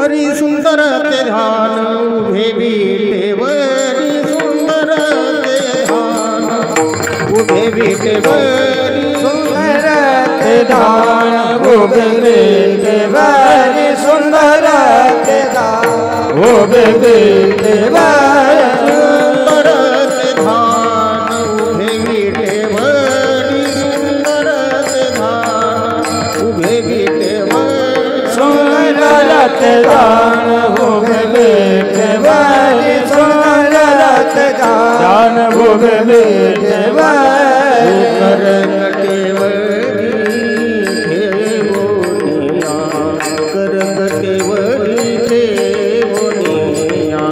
हरी सुंदर ते ध्यान उभे विटेवरी सुंदर ते ध्यान उभे विटेवरी सुंदर ते ध्यान उभे विटेवरी सुंदर ते ध्यान उभे विटेवरी सुंदर ते ध्यान उभे विटेवरी सुंदर ते ध्यान उभे विटेवरी सुंदर ते ध्यान उभे विटेवरी सुंदर ते ध्यान उभे विटेवरी कर कटेवरी ठेवोनिया कर कटेवरी ठेवोनिया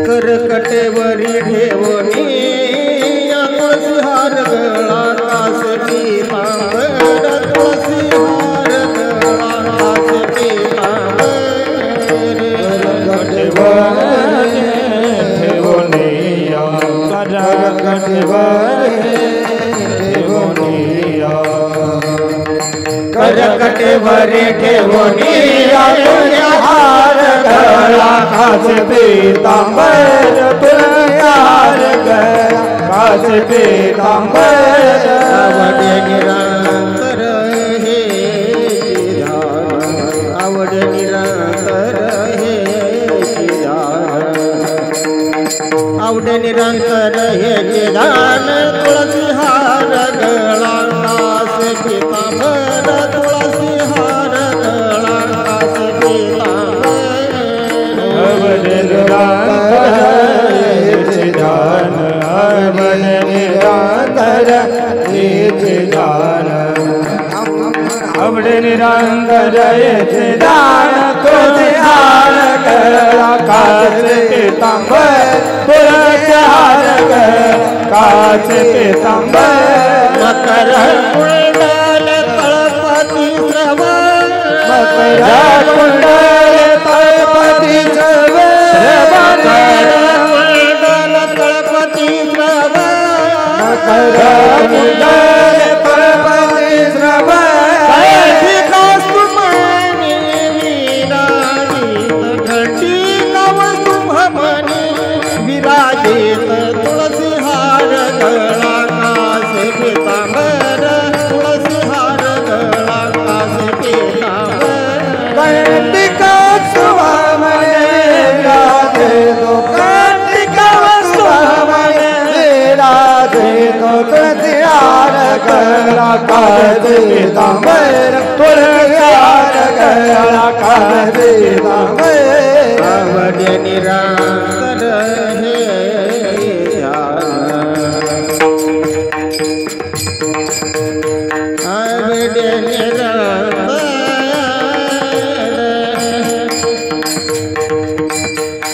कर कटेवरी ठेवोनिया तुळसी हार गळा कास पीतांबर तुळसी हार गळा कास पीतांबर कटेवरी ठेवोनिया कर कटेवरी ठेवोनिया हार गळा कास पीतांबर तुळसी हार गळा कास पीतांबर आवडे निरंतर हे ध्यान आवडे निरंतर हे ध्यान आवडे निरंतर हे ध्यान तुळसी हार गळा कास पीतांबर तुळसी हार गळा कास पीतांबर आवडे निरंतर हे ध्यान आवडे निरंतर हे ध्यान आवडे निरंतर हे ध्यान तुझे हार गळा कास पीतांबर तुझे हार गळा कास पीतांबर मकर कुंडल तळपती श्रवण मकर कुंडल तळपती श्रवण कुंडल तळपती श्रवण मकर कुंडल तळपती श्रवण कौस्तुभमणी विराजित घटी कौस्तुभमणी विराजित तुळसी हार गळा कास पीतांबर तुळसी हार गळा कास पीतांबर कार्तिका सुहामने राधे तो कार्तिका सुहामने राधे तो तुलसी हार गळा कास पीतांबर तुलसी हार गळा कास पीतांबर आवडे निरंतर हे आवडे निरंतर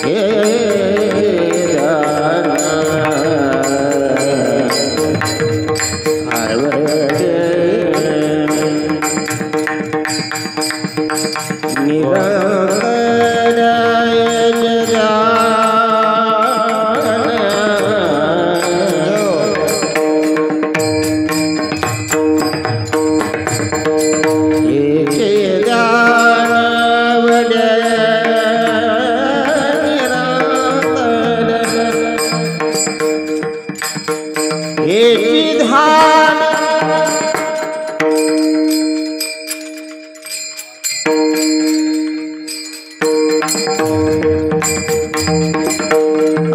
हे हेची धान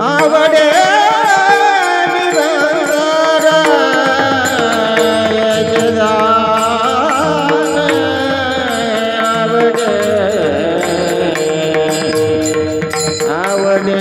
आवडे निरंतर यजदान आवडे आवडे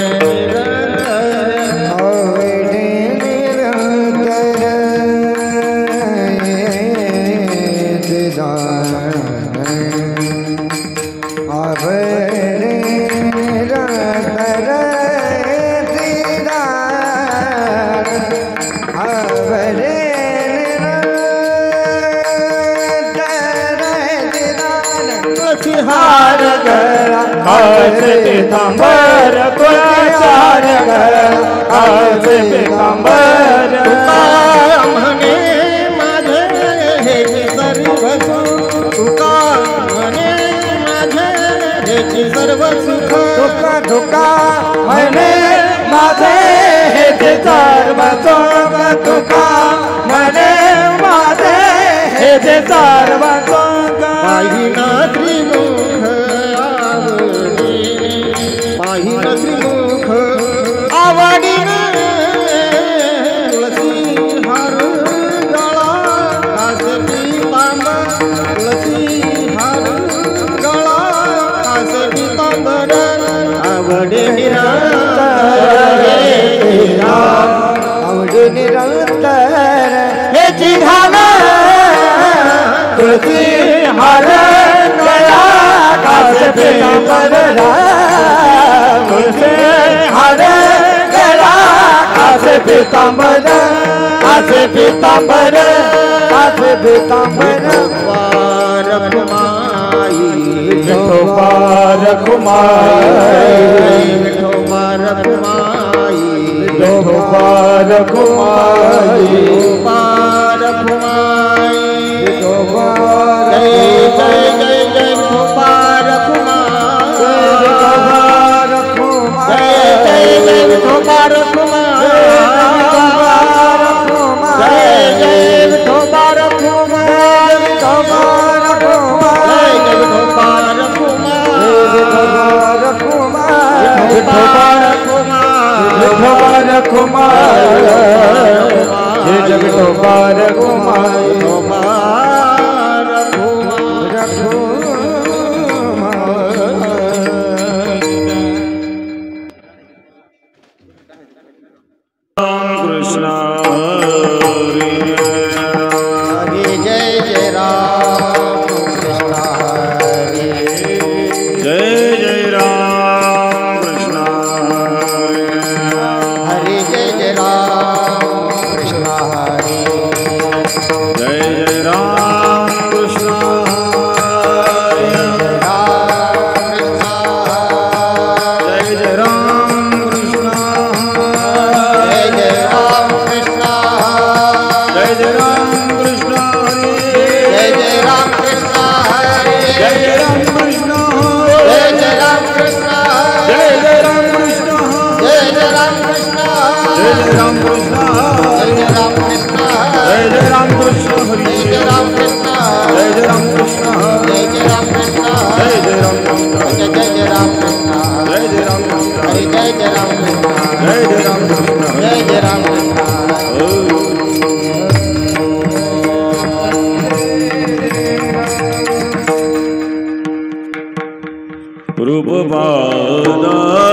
हार गया आज पीतांबर कुचार गया आज पीतांबर म्हणे माझे हेची सर्व तुका म्हणे माझे हेची सर्व सुख तुका तुका म्हणे माझे हेचे सर्व सुख तुका म्हणे माझे हेचे सर्व सुख पाहिना त्रिमुख आवडीने पाहिना त्रिमुख आवडीने तुळसी हार गळा कासे पीतांबर तुळसी हार गळा कासे पीतांबर आवडे निरंतर आवडे निरंतर हेची धान तुळसी हार गया कासे पीतांबर तुळसी हार गया कासे पीतांबर कासे पीतांबर कासे पीतांबर रखुमाई विठोबा रखुमाई विठोबा रखुमाई विठोबा रखुमाई विठोबा रखुमाई विठोबा जय जय जय जय विठोबा रखुमाई जय जय जय विठोबा रखुमाई जय जय विठोबा रखुमाई विठोबा जय जय विठोबा रखुमाई विठोबा रखुमाई हे विठोबा रखुमाई विठोबा कृष्ण हरे जय जय राम कृष्ण हरे जय जय राम कृष्ण हरे जय जय राम कृष्ण हरे जय जय राम कृष्ण जय जय राम कृष्ण जय जय राम कृष्ण जय जय राम कृष्ण जय जय राम कृष्ण हरे जय जय राम कृष्ण जय जय राम कृष्ण जय जय राम कृष्ण जय जय राम कृष्ण जय जय राम कृष्ण जय जय राम कृष्ण जय जय राम कृष्ण हरि जय जय राम कृष्ण जय जय राम कृष्ण जय जय राम कृष्ण जय जय राम कृष्ण जय जय राम कृष्ण जय जय राम कृष्ण हरे जय जय राम कृष्ण जय जय राम कृष्ण जय जय राम कृष्ण रूप पादार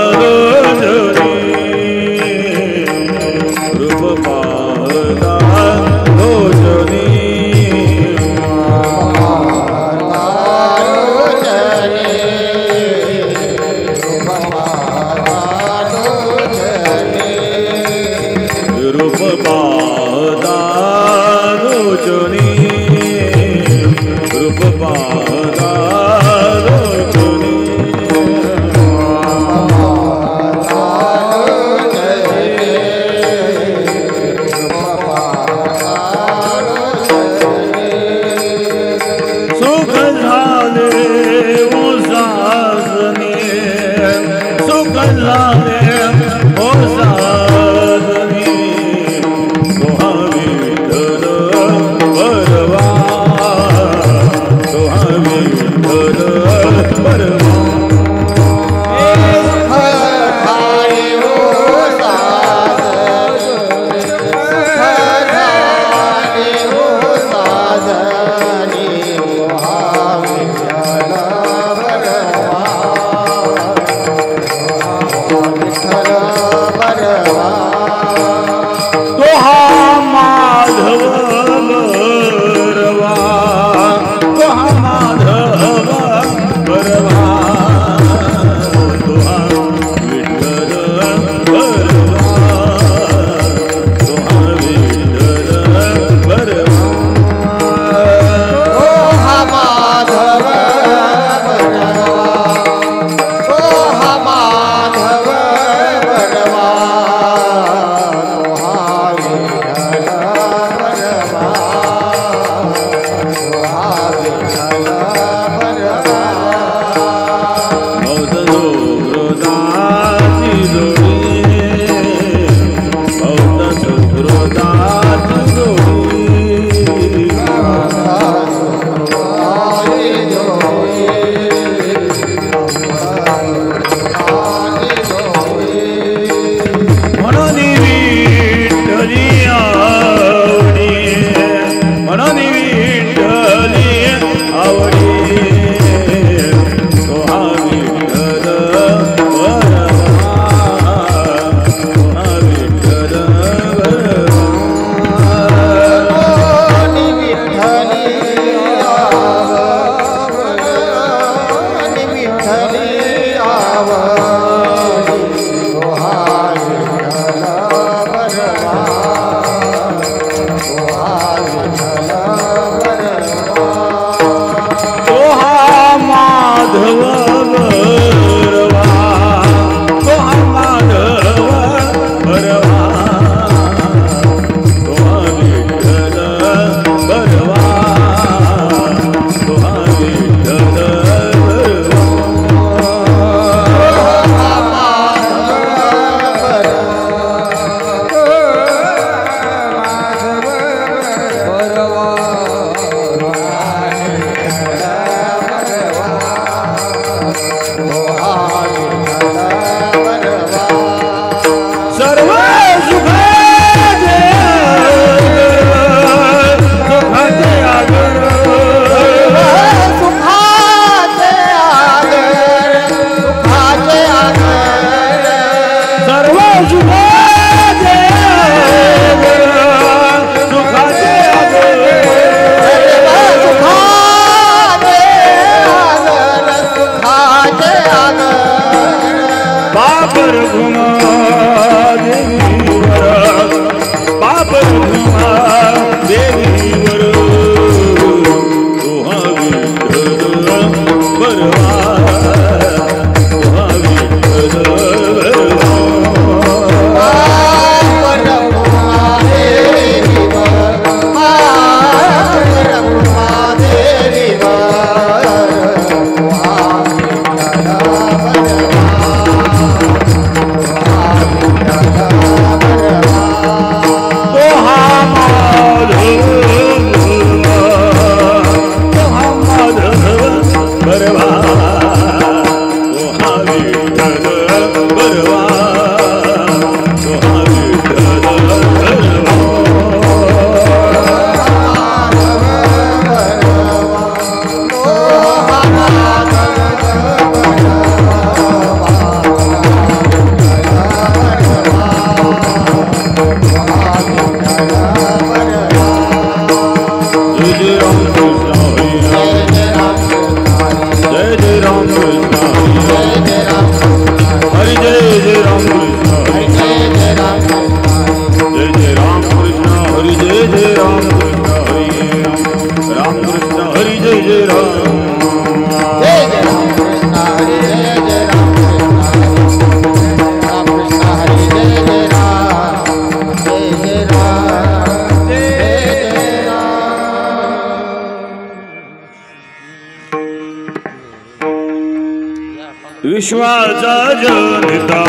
विश्वाचा जनिता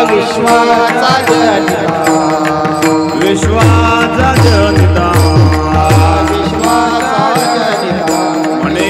विश्वाचा जनिता विश्वाचा जनिता विश्वाचा जनिता म्हणे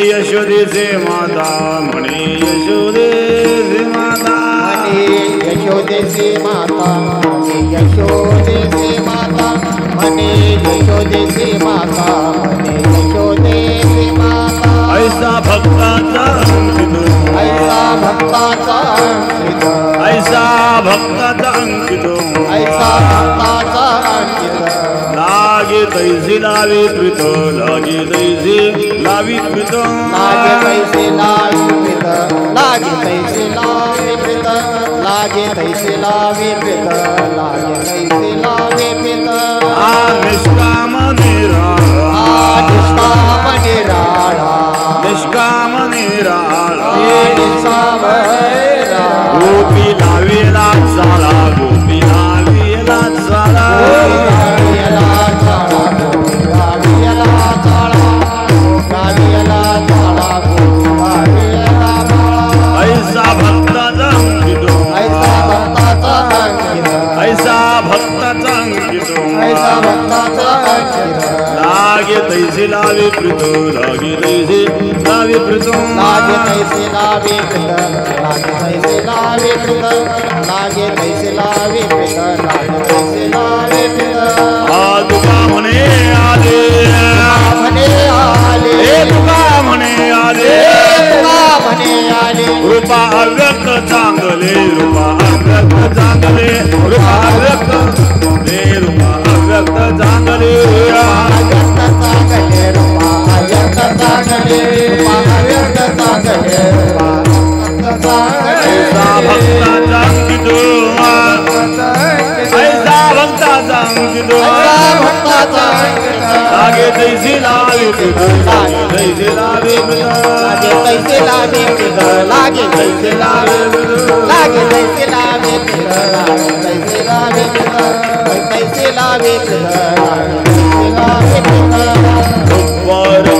यशोदेचे माता म्हणे यशोदेचे माता म्हणे यशोदेचे माता म्हणे यशोदेचे माता म्हणे यशोदेचे माता म्हणे यशोदेचे माता ऐसा भक्ताचा अंकित ऐसा भक्ताचा अंकित ऐसा भक्ताचा अंकित ऐसा भक्ताचा अंकित लागे तैसे लावे प्रीत लागे तैसे लावी प्रीत लागे तैसे लावे प्रीत लागे तैसे लावे प्रीत लागे तैसे लावे प्रीत लागे तैसे लावे प्रीत आ निष्काम निराळा निष्काम निराळा निष्काम निराळा निष्काम निराळा गोपी लावेला चाला गोपी लावेला चाला गावियाला चाळा गावियाला चाळा गावियाला चाळा गावियाला चाळा ऐसा भक्ताचा अंकित ऐसा भक्ताचा अंकित ऐसा भक्ताचा अंकित ऐसा भक्ताचा अंकित लागे तैसे लावे प्रीत लागे तैसे लावे प्रीत लागे तैसे लावे प्रीत लागे तैसे लावे प्रीत लागे तैसे लावे प्रीत लागे तैसे लावे प्रीत आ तुका म्हणे आले म्हणे आले हे तुका म्हणे आले तुका म्हणे आले रूपा अव्यक्त चांगले रूपा अव्यक्त चांगले रूपा अव्यक्त हे रूपा अव्यक्त चांगले अव्यक्त चांगले रूपा अव्यक्त चांगले रूपा अव्यक्त चांगले रूपा अव्यक्त चांगले ऐसा भक्ताचा अंकित ऐसा भक्ताचा अंकित ऐसा भक्ताचा अंकित लागे तैसे लावे प्रीत लागे तैसे लावे प्रीत लागे तैसे लावे प्रीत लागे तैसे लावे लागे तैसे लावे प्रीत लागे तैसे लावे प्रीत तैसे लावे प्रीत लागे तैसे लावे प्रीत वर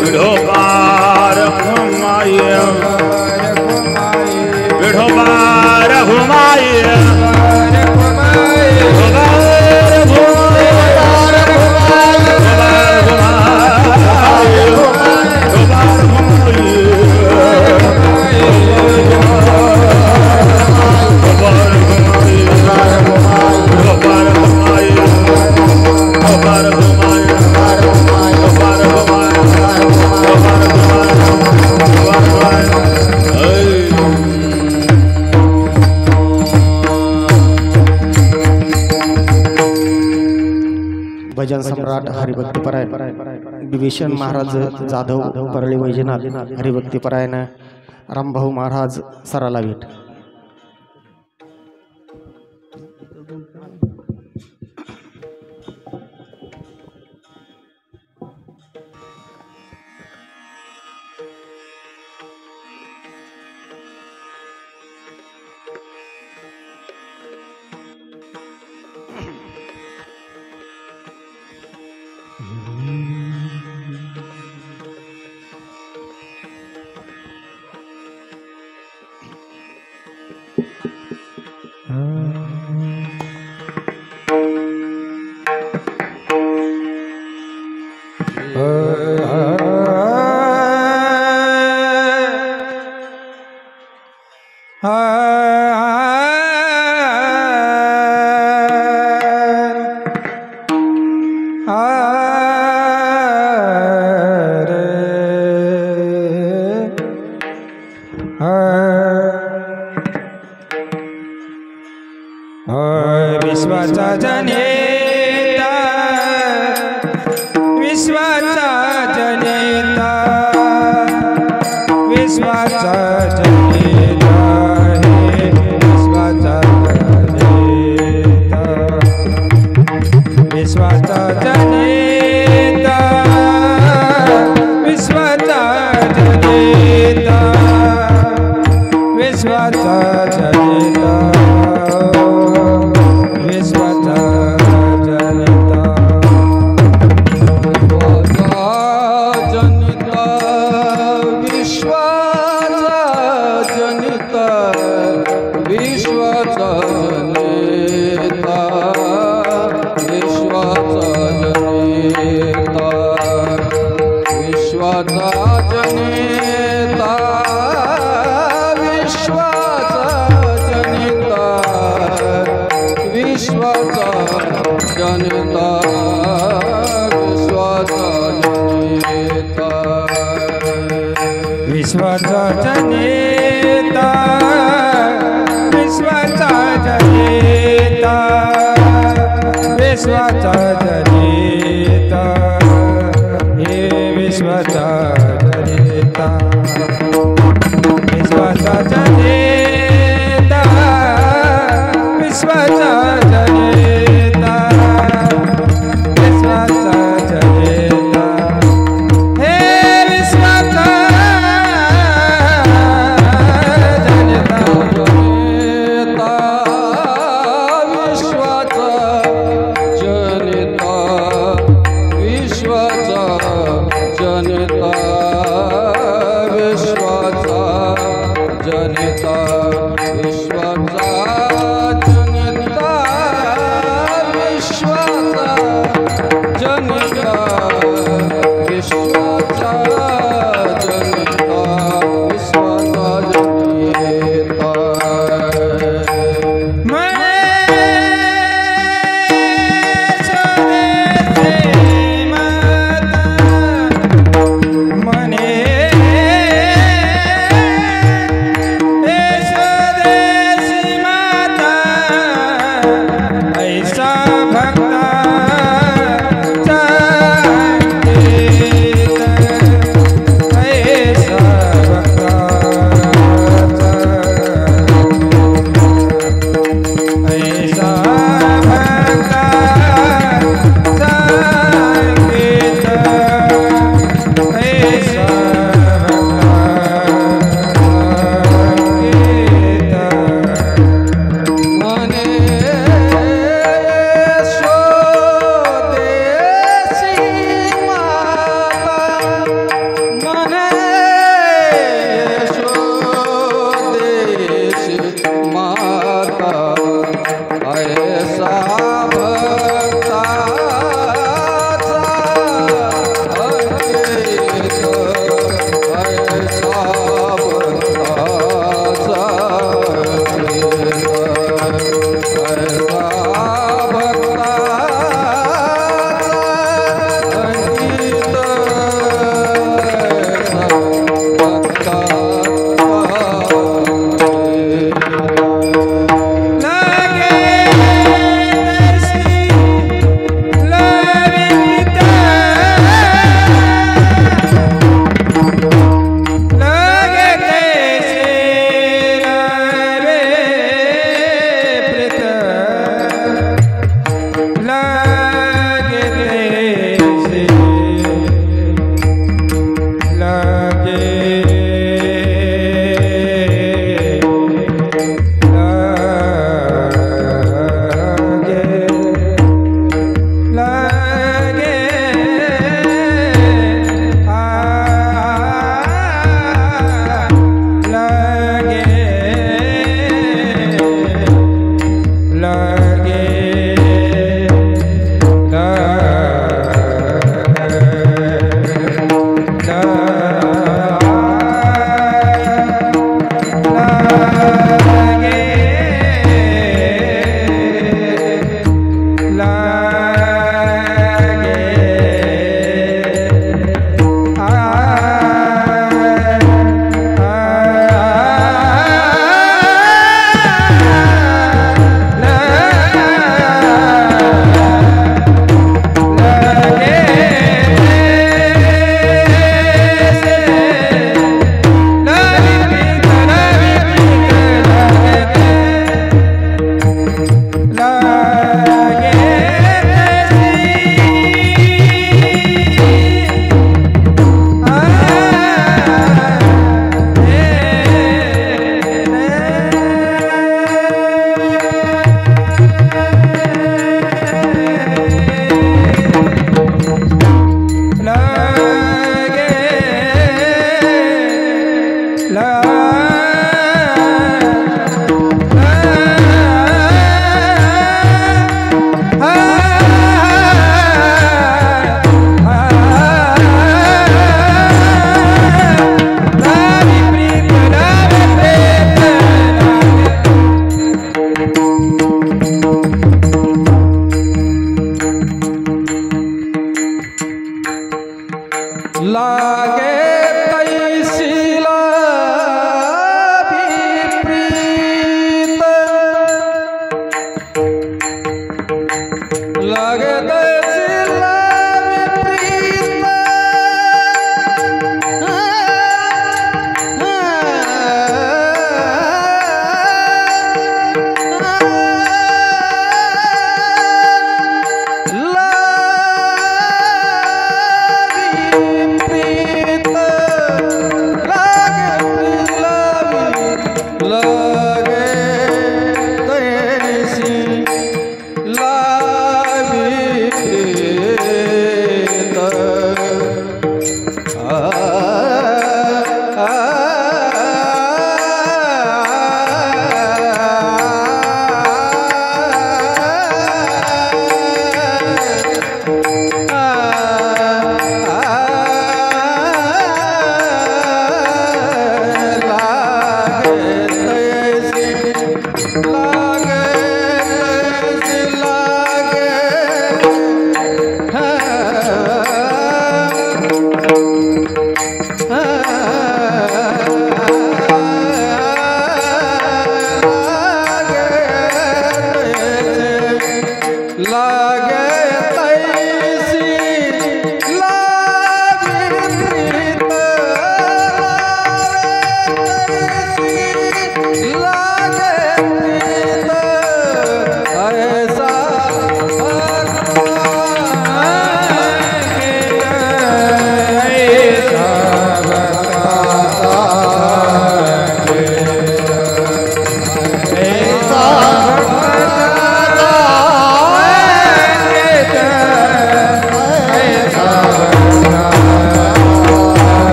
विढोबार घुमाय विढोबार घुमाय भजन सम्राट हरिभक्तीपरायण विभीषण महाराज जाधव परळी वैजनाथ हरिभक्तीपरायण रामभाऊ महाराज सराला भेट. विश्वाचा जनेता विश्वाचा जनेता विश्वाचा जनेता हे विश्वाचा जनेता विश्वाचा जनेता विश्वाचा जनेता विश्वाचा जनेता विश्वाचा जनेता विश्वाचा जनेता विश्वाचा जनेता विश्वाचा जनेता विश्वाचा जनेता विश्वाचा जनेता विश्वाचा जनेता विश्वाचा जनेता विश्वाचा जनेता हे विश्वाचा जनेता विश्वाचा जनेता विश्वाचा जनेता विश्वाचा जनेता हे विश्वाचा जनेता जनेता विश्वाचा जनेता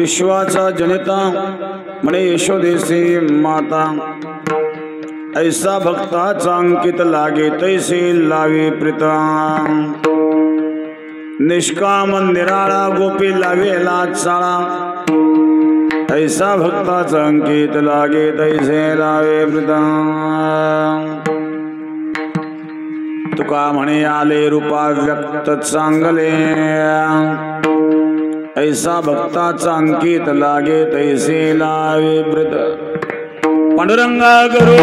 विश्वाचा जनिता म्हणे यशोदेसी माता ऐसा भक्ताचा अंकित लागे तैसे लावे प्रीता निष्काम निराळा गोपी लावेला चाळा ऐसा भक्ताचा अंकित लागे तैसे लावे प्रीता तुका म्हणे आले रूपा व्यक्त चांगले ऐसा भक्ताचा अंकित लागे तैसे लावे प्रीत पांडुरंगा करो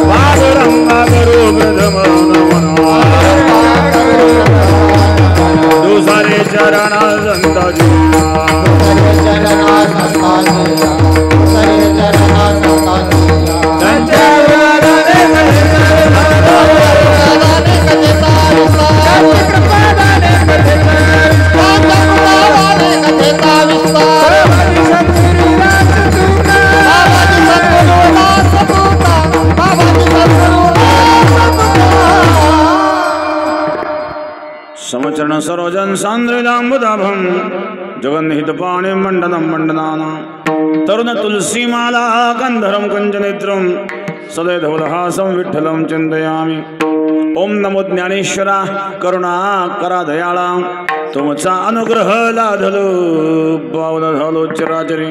पांडुरंगा करो दुसरे चरणा संताजी समचरण सरोजन सांद्रिदाम्बुदाभं जगन्निहित पाणि मंडनं मंडनाना तरुण तुलसी माला गंधरं कंजनेत्रं सदैधवलहासं विठ्ठलं चिंतयामि ओम नमो ज्ञानेश्वरा करुणा करा दयाळा तुमचा अनुग्रह लाधलो पावन झालो चराचरी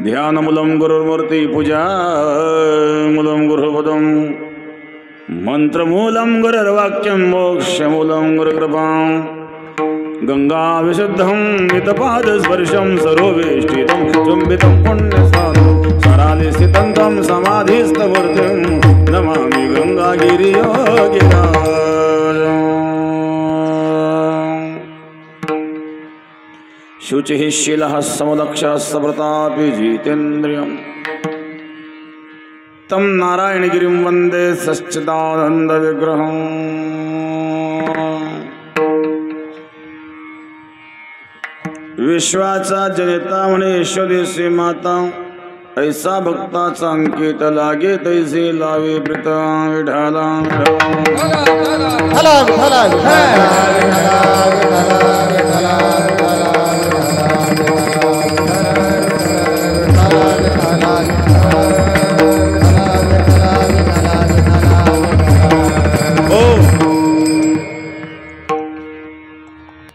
ध्यान मूलम गुरुर्मूर्ती पूजा मूलम गुरुपदम मंत्रमूलं गुरुर्वाक्यं मोक्षमूलं गुरुकृपां गंगा विशुद्धं मितपादस्पर्शं सरोवेष्टितं चुम्बितं पुण्यस्थानं सराले स्थितं तं समाधिस्थवर्तिं नमामि गंगागिरियोगिराजम् शुचिः शीलः समदक्षः सप्रतापी जितेन्द्रियम् तम नारायणगिरिं वंदे सच्चिदानंद विग्रहं विश्वाचा जनिता म्हणे यशोदेसी माता ऐसा भक्ताचा अंकित लागे तैसे लावे प्रीत विठाला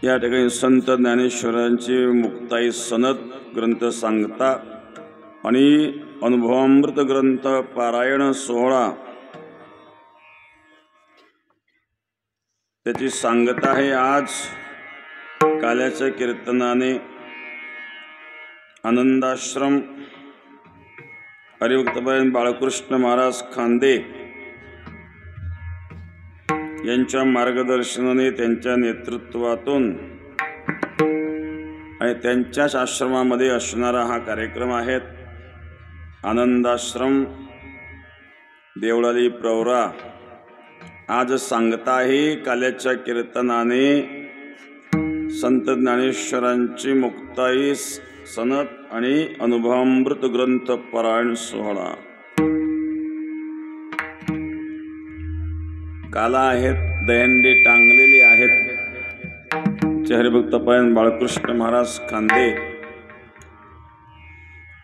या ठिकाणी संत ज्ञानेश्वरांची मुक्ताई सनद ग्रंथ सांगता आणि अनुभवामृत ग्रंथ पारायण सोहळा त्याची सांगता आहे आज काल्याच्या कीर्तनाने आनंदाश्रम हरिभक्तपरायण बाळकृष्ण महाराज खांदे यांच्या मार्गदर्शनाने त्यांच्या नेतृत्वातून आणि त्यांच्याच आश्रमामध्ये असणारा हा कार्यक्रम आहे आनंदाश्रम देवळाली प्रवरा आज सांगता आहे काल्याच्या कीर्तनाने संत ज्ञानेश्वरांची मुक्ताई सनद आणि अनुभवामृत ग्रंथ पारायण सोहळा काला आहेत दहंडी टांगलेली आहेत हरिभक्तपरायण बाळकृष्ण महाराज खांदे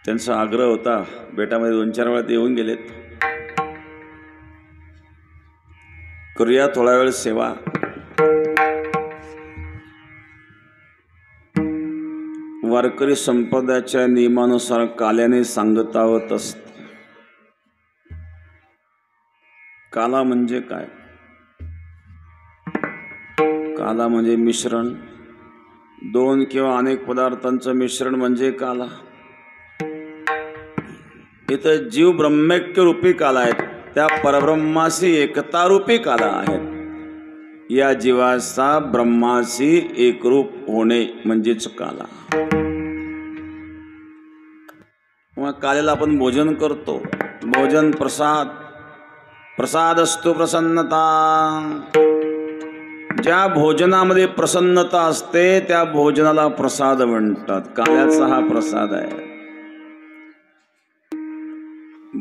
त्यांचा आग्रह होता बेटामध्ये 2-4 वेळा ते येऊन गेलेत करूया थोडा वेळ सेवा वारकरी संप्रदायाच्या नियमानुसार काल्याने सांगतावत असत काला म्हणजे काय काला म्हणजे मिश्रण 2 किंवा अनेक पदार्थांचं मिश्रण म्हणजे काला इथं जीव ब्रह्मैक्य रूपी काला आहेत त्या परब्रह्माशी एकता रूपी काला आहेत या जीवाचा ब्रह्माशी एकरूप होणे म्हणजेच काला मग काल्याला आपण भोजन करतो भोजन प्रसाद प्रसाद असतो प्रसन्नता ज्या भोजनामध्ये प्रसन्नता असते त्या भोजनाला प्रसाद म्हणतात काल्याचा हा प्रसाद आहे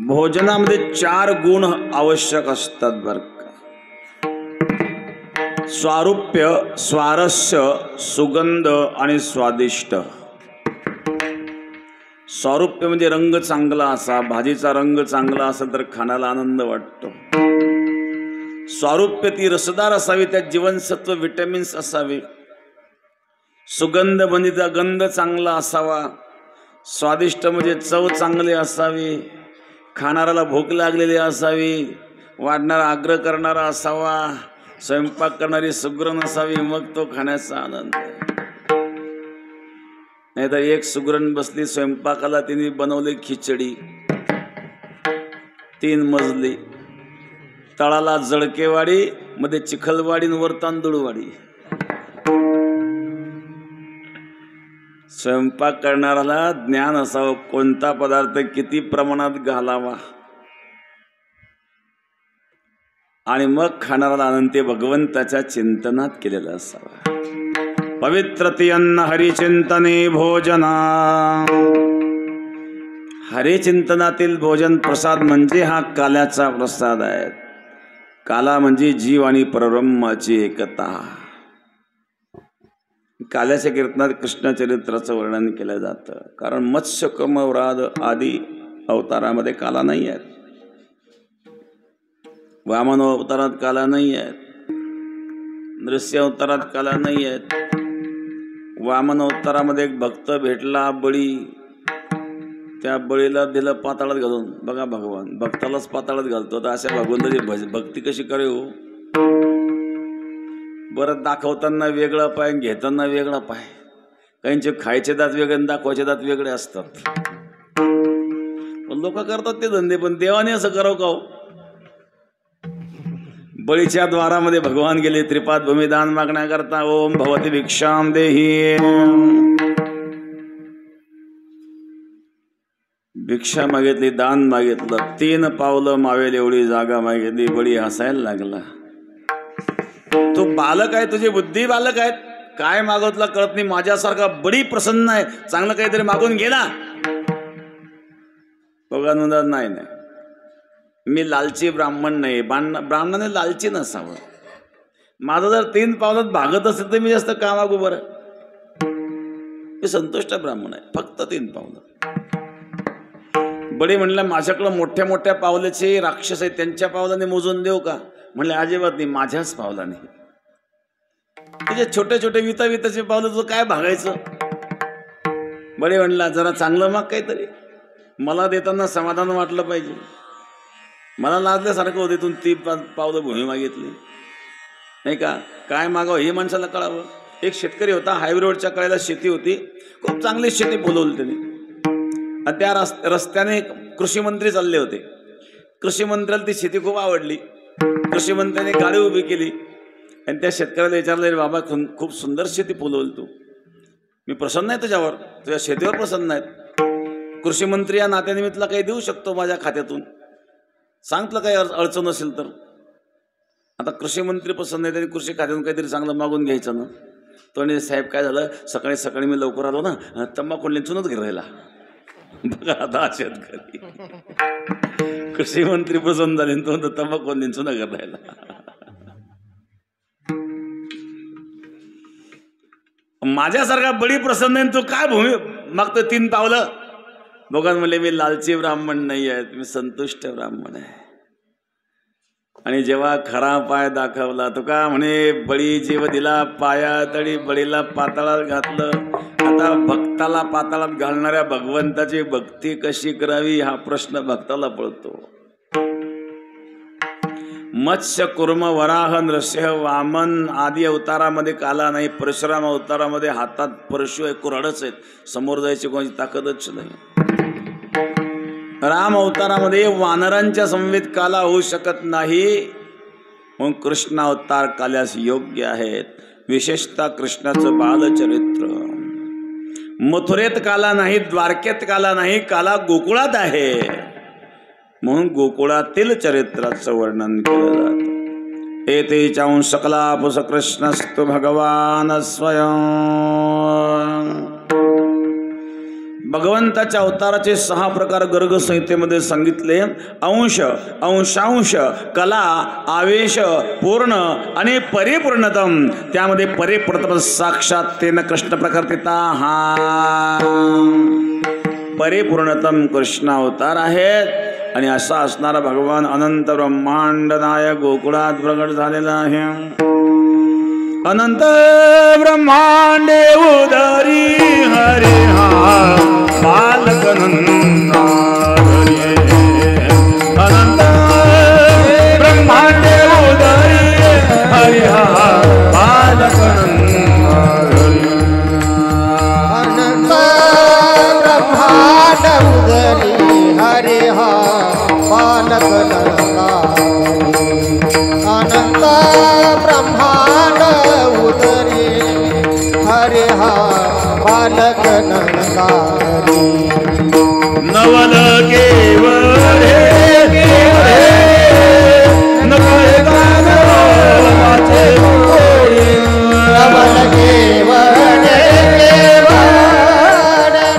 भोजनामध्ये 4 गुण आवश्यक असतात बरं का स्वारूप्य, स्वारस्य, सुगंध आणि स्वादिष्ट. स्वारूप्य म्हणजे रंग चांगला असा, भाजीचा रंग चांगला असेल तर खाण्याला आनंद वाटतो. स्वारूप्य ती रसदार असावी, त्यात जीवनसत्व विटॅमिन्स असावे. सुगंध म्हणजे त्याचा गंध चांगला असावा. स्वादिष्ट म्हणजे चव चांगली असावी, खाणाऱ्याला भूक लागलेली असावी, वाढणारा आग्रह करणारा असावा, स्वयंपाक करणारी सुगरण असावी, मग तो खाण्याचा आनंद. नाहीतर एक सुगरण बसली स्वयंपाकाला, तिने बनवली खिचडी 3 मजली, तळाला जळकेवाडी, मध्ये चिखलवाडी, वर तांदूळवाडी. स्वयंपाक करणाऱ्याला ज्ञान असावं कोणता पदार्थ किती प्रमाणात घालावा, आणि मग खाणाऱ्याला आनंद ते भगवंताच्या चिंतनात केलेला असावा. पवित्र ती अन्न हरिचिंतने भोजना. हरिचिंतनातील भोजन प्रसाद म्हणजे हा काल्याचा प्रसाद आहे. काला म्हणजे जीव आणि परब्रह्माची एकता. काल्याच्या कीर्तनात कृष्णचरित्राचं वर्णन केलं जातं, कारण मत्स्य कर्म व्राद आदी अवतारामध्ये काला नाही आहेत. वामन अवतारात काला नाही आहेत, नृसिंह अवतारात काला नाही आहेत. वामन अवतारामध्ये एक भक्त भेटला बळी, त्या बळीला दिलं पाताळात घालून. बघा भगवान भक्तालाच पाताळात घालतो, तर अशा भगवंताची भक्ती कशी करू. बरं, दाखवताना वेगळा पाय, घेताना वेगळा पाय. काहींचे खायचे दात वेगळे आणि दाखवायचे दात वेगळे असतात. पण लोक करतात ते धंदे, पण देवाने असं करावं का हो? बळीच्या द्वारामध्ये भगवान गेले त्रिपाद भूमिदान मागण्याकरता. ओम भवती भिक्षाम देही. भिक्षा मागितली, दान मागितलं, 3 पावलं मावेल एवढी जागा मागितली. बळी हसायला लागला. तू बालक आहे, तुझी बुद्धी बालक आहेत, काय मागवतला कळत नाही. माझ्यासारखा बडी प्रसन्न आहे, चांगलं काहीतरी मागून घे ना. भगवान म्हणतात नाही नाही, मी लालची ब्राह्मण नाही. ब्राह्मणाने लालची नसावं. माझं जर 3 पावलात भागत असेल तर मी जास्त का मागू बरं. मी संतुष्ट ब्राह्मण आहे, फक्त 3 पावलं. बडी म्हणलं माझ्याकडं मोठ्या मोठ्या पावलाचे राक्षस आहेत, त्यांच्या पावलाने मोजून देऊ का. म्हणले अजिबात नाही, माझ्याच पावलाने. त्याचे छोटे छोटे विताचे पावलं तुझं काय भागायचं. बडे म्हणला जरा चांगलं माग काहीतरी, मला देताना समाधान वाटलं पाहिजे. मला लाजल्यासारखं होते, तू 3 पावलं भूमी मागितली नाही का. काय मागावं हे माणसाला कळावं. एक शेतकरी होता, हायवे रोडच्या कडेला शेती होती, खूप चांगली शेती बोलवली त्यांनी. आणि त्या रस्त्याने कृषी मंत्री चालले होते. कृषी मंत्र्याला ती शेती खूप आवडली. कृषी मंत्र्याने गाडी उभी केली आणि त्या शेतकऱ्याला विचारलं, बाबा खूप सुंदर शेती बोलवली तू, मी प्रसन्न आहे तुझ्यावर, तुझ्या शेतीवर प्रसन्न आहेत. कृषी मंत्री या नात्याने मी तुला काही देऊ शकतो माझ्या खात्यातून, सांग तुला काही अडचण असेल तर. आता कृषी मंत्री प्रसन्न आहे, त्यांनी कृषी खात्यातून काहीतरी चांगलं मागून घ्यायचं ना. तो आणि साहेब काय झालं, सकाळी सकाळी मी लवकर आलो ना, तंबाखू लिंचूनच घेऊन राहिला. बघा आता शेतकरी, कृषी मंत्री प्रसन्न झाले, तो तंबाखू लिंचून घेऊन राहिला. माझ्यासारखा बडी प्रसन्न आहे, तू काय भूमी मागतो 3 पावलं. भगवान म्हणले मी लालची ब्राह्मण नाही आहे, मी संतुष्ट ब्राह्मण आहे. आणि जेव्हा खरा पाय दाखवला, तो का म्हणे बळी जीव दिला पाया तळी, बळीला पाताळात घातलं. आता भक्ताला पाताळात घालणाऱ्या भगवंताची भक्ती कशी करावी हा प्रश्न भक्ताला पडतो. मत्स्य कुर्म वराह नृसिंह वामन आदी अवतारामध्ये काला नाही. परशुराम अवतारामध्ये हातात परशु आहे, कुऱ्हाडच आहेत, समोर जायची कोणाची ताकदच नाही. राम अवतारामध्ये वानरांच्या समवेत काला होऊ शकत नाही, म्हणून कृष्ण अवतार काल्यास योग्य आहेत. विशेषतः कृष्णाचं बालचरित्र. मथुरेत काला नाही, द्वारकेत काला नाही, काला गोकुळात आहे, म्हणून गोकुळातील चरित्राचं वर्णन केलं जातं. एते चाऊन सकला पुस कृष्णस्तु भगवान स्वयं भगवंताच्या अवताराचे 6 प्रकार गर्ग संहितेमध्ये सांगितले. अंश, अंशांश, कला, आवेश, पूर्ण आणि परिपूर्णतम. त्यामध्ये परिपूर्णतम साक्षात तेन कृष्ण प्रकृतीता हा परिपूर्णतम कृष्ण अवतार आहेत. आणि असा असणारा भगवान अनंत ब्रह्मांड नायक गोकुळात प्रगट झालेला आहे. अनंत ब्रह्मांडे उदरी हरे हा बालक नंदा हरे. अनंत ब्रह्मांडे उदरी हरे हा बालक नंदा हरे. अनंत ब्रह्मांड उदरी हरे हा बालक नंदा. अनंत ब्रह्मांड उदरी हरे हा बालक नंदा. नवल केवळे नवल केवळे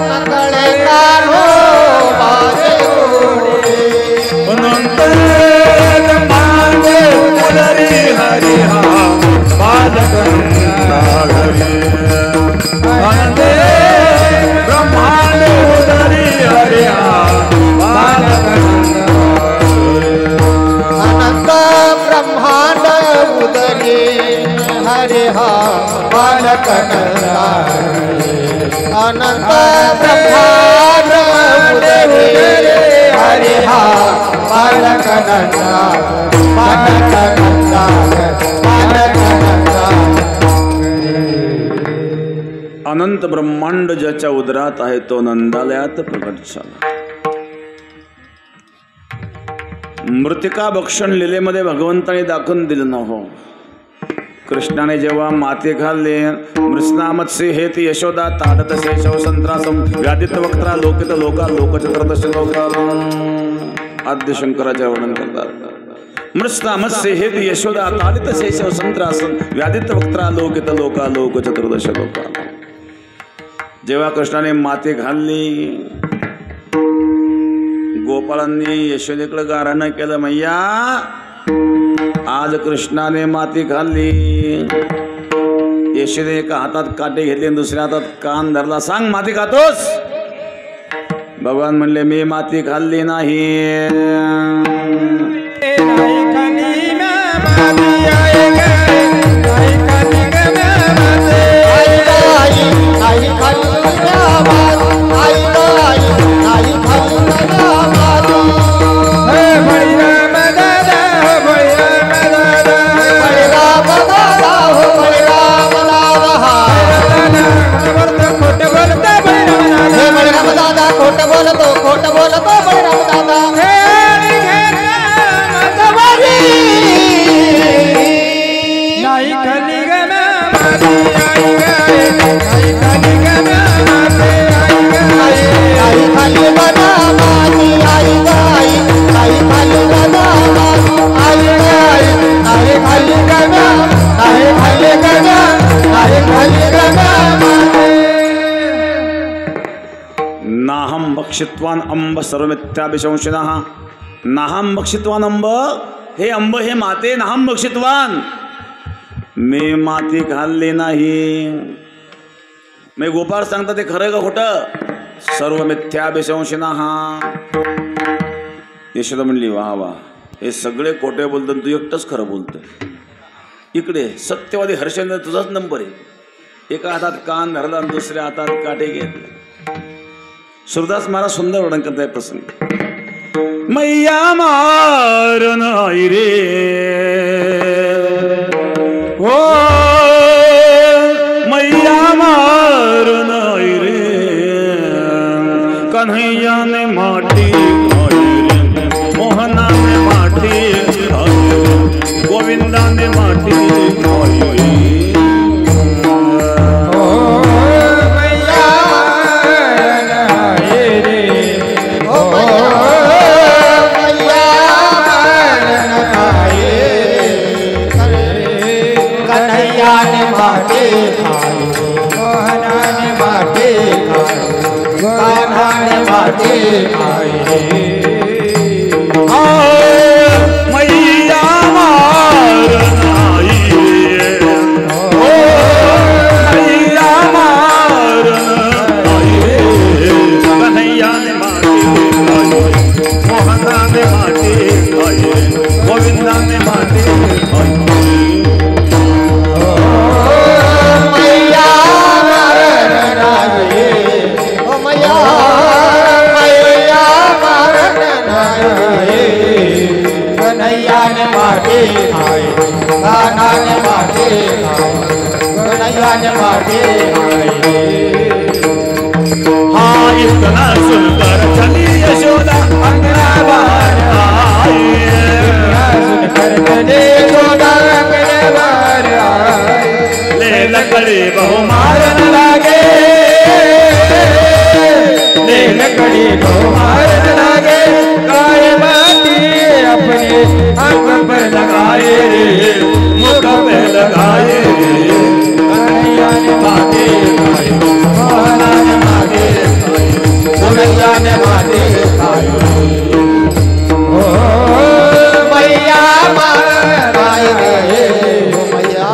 नकळे काढो माझे ओढे. अनंत ब्रह्मांड उदरी हरे हा बालक नंदा हरे. अनंत ब्रह्मांड उदरी हरे हा बालक अनंत ब्रह्मांड उदरी हरे हा बालक नंदा. अनंत ब्रह्मांड उदरी हरे हा बालक नंदा. बालक नंदा बालक नंदा. अनंत ब्रह्मांड ज्याच्या उदरात आहे तो नंदालयात प्रकट झाला. मृतिका भक्षण लीलेमध्ये भगवंताने दाखवून दिलं नव्ह. कृष्णाने जेव्हा माते खाल्ले मृत्स्नामत्स्य हेती यशोदा ताडत शेषव संत्रासम व्याधित वक्त्रा लोकित लोका लोकचत्रदश लोका. आद्य शंकराचे वर्णन करतात. मृत्स्नामत्स्य हेती यशोदा ताडित शेषव संत्रासम व्याधित वक्त्रा लोकित लोका लोकचत्रदश लोका. जेव्हा कृष्णाने माते घालली गोपाळांनी यशोदेकडे गाराणं केलं. मैया आज कृष्णाने माती खाल्ली. यशोदे एका हातात काटे घेतले दुसऱ्या हातात कान धरला. सांग माती खातोस? भगवान म्हणले मी माती खाल्ली नाही. नाहम भक्षित्वान अंब सर्वमिथ्याभिशंसिनः. नाहम भक्षित्वान अंब, हे अंब हे माते नाहम भक्षित्वान, मी माती खाल्ली नाही. मी गोपाळ सांगता ते खरं का खोटं? सर्व मिथ्याभिशंसिनः. यशोदा म्हणली वा वा, हे सगळे खोटे बोलतात, तू एकटंच खरं बोलतोय. इकडे सत्यवादी हर्षेंद्र तुझाच नंबर आहे. एका हातात कान धरला आणि दुसऱ्या हातात काटे घेतले. सुरदास महाराज सुंदर वर्णन करताय प्रसंग. मैया मारन आई रे हो, मैया मारन आई रे, कन्हैया ने माटी खाई रे, मोहना ने माटी खाई रे, गोविंदा ने माटी खाई रे. माटे खाए मोहना ने माटे खाए माटे आई रे मैया मार नाही मैया मार नाही कन्हैया ने माटे मोहना ने माटे गोविंदा ने माटे मैया मारन नाही ओ मैया मैया मारन नाही कन्हैया ने माटे आए गाना ने माटे आए कन्हैया ने माटे आए हाँ इतना सुंदर चली यशोदा अंगना बार आई सुनकर चले यशोदा अंगना बार आई ले लकड़ी बहु मारन लागे ले लकड़ी को मारन लागे काय बाती अपने अंग पर लगाए रे मुख पे लगाए कन्हैया ने माटे आई मोहना ने माटे आई कन्हैया ने माटे आए ओ मैया मारन नाही रे ओ मैया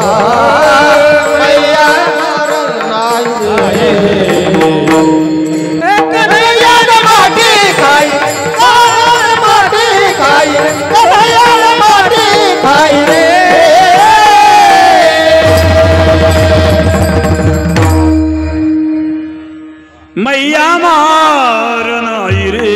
मैया मारन नाही कन्हैया ने माटे खाई गाना ने माटे खाई कन्हैया ने माटे खाई रे मैया मार नाही रे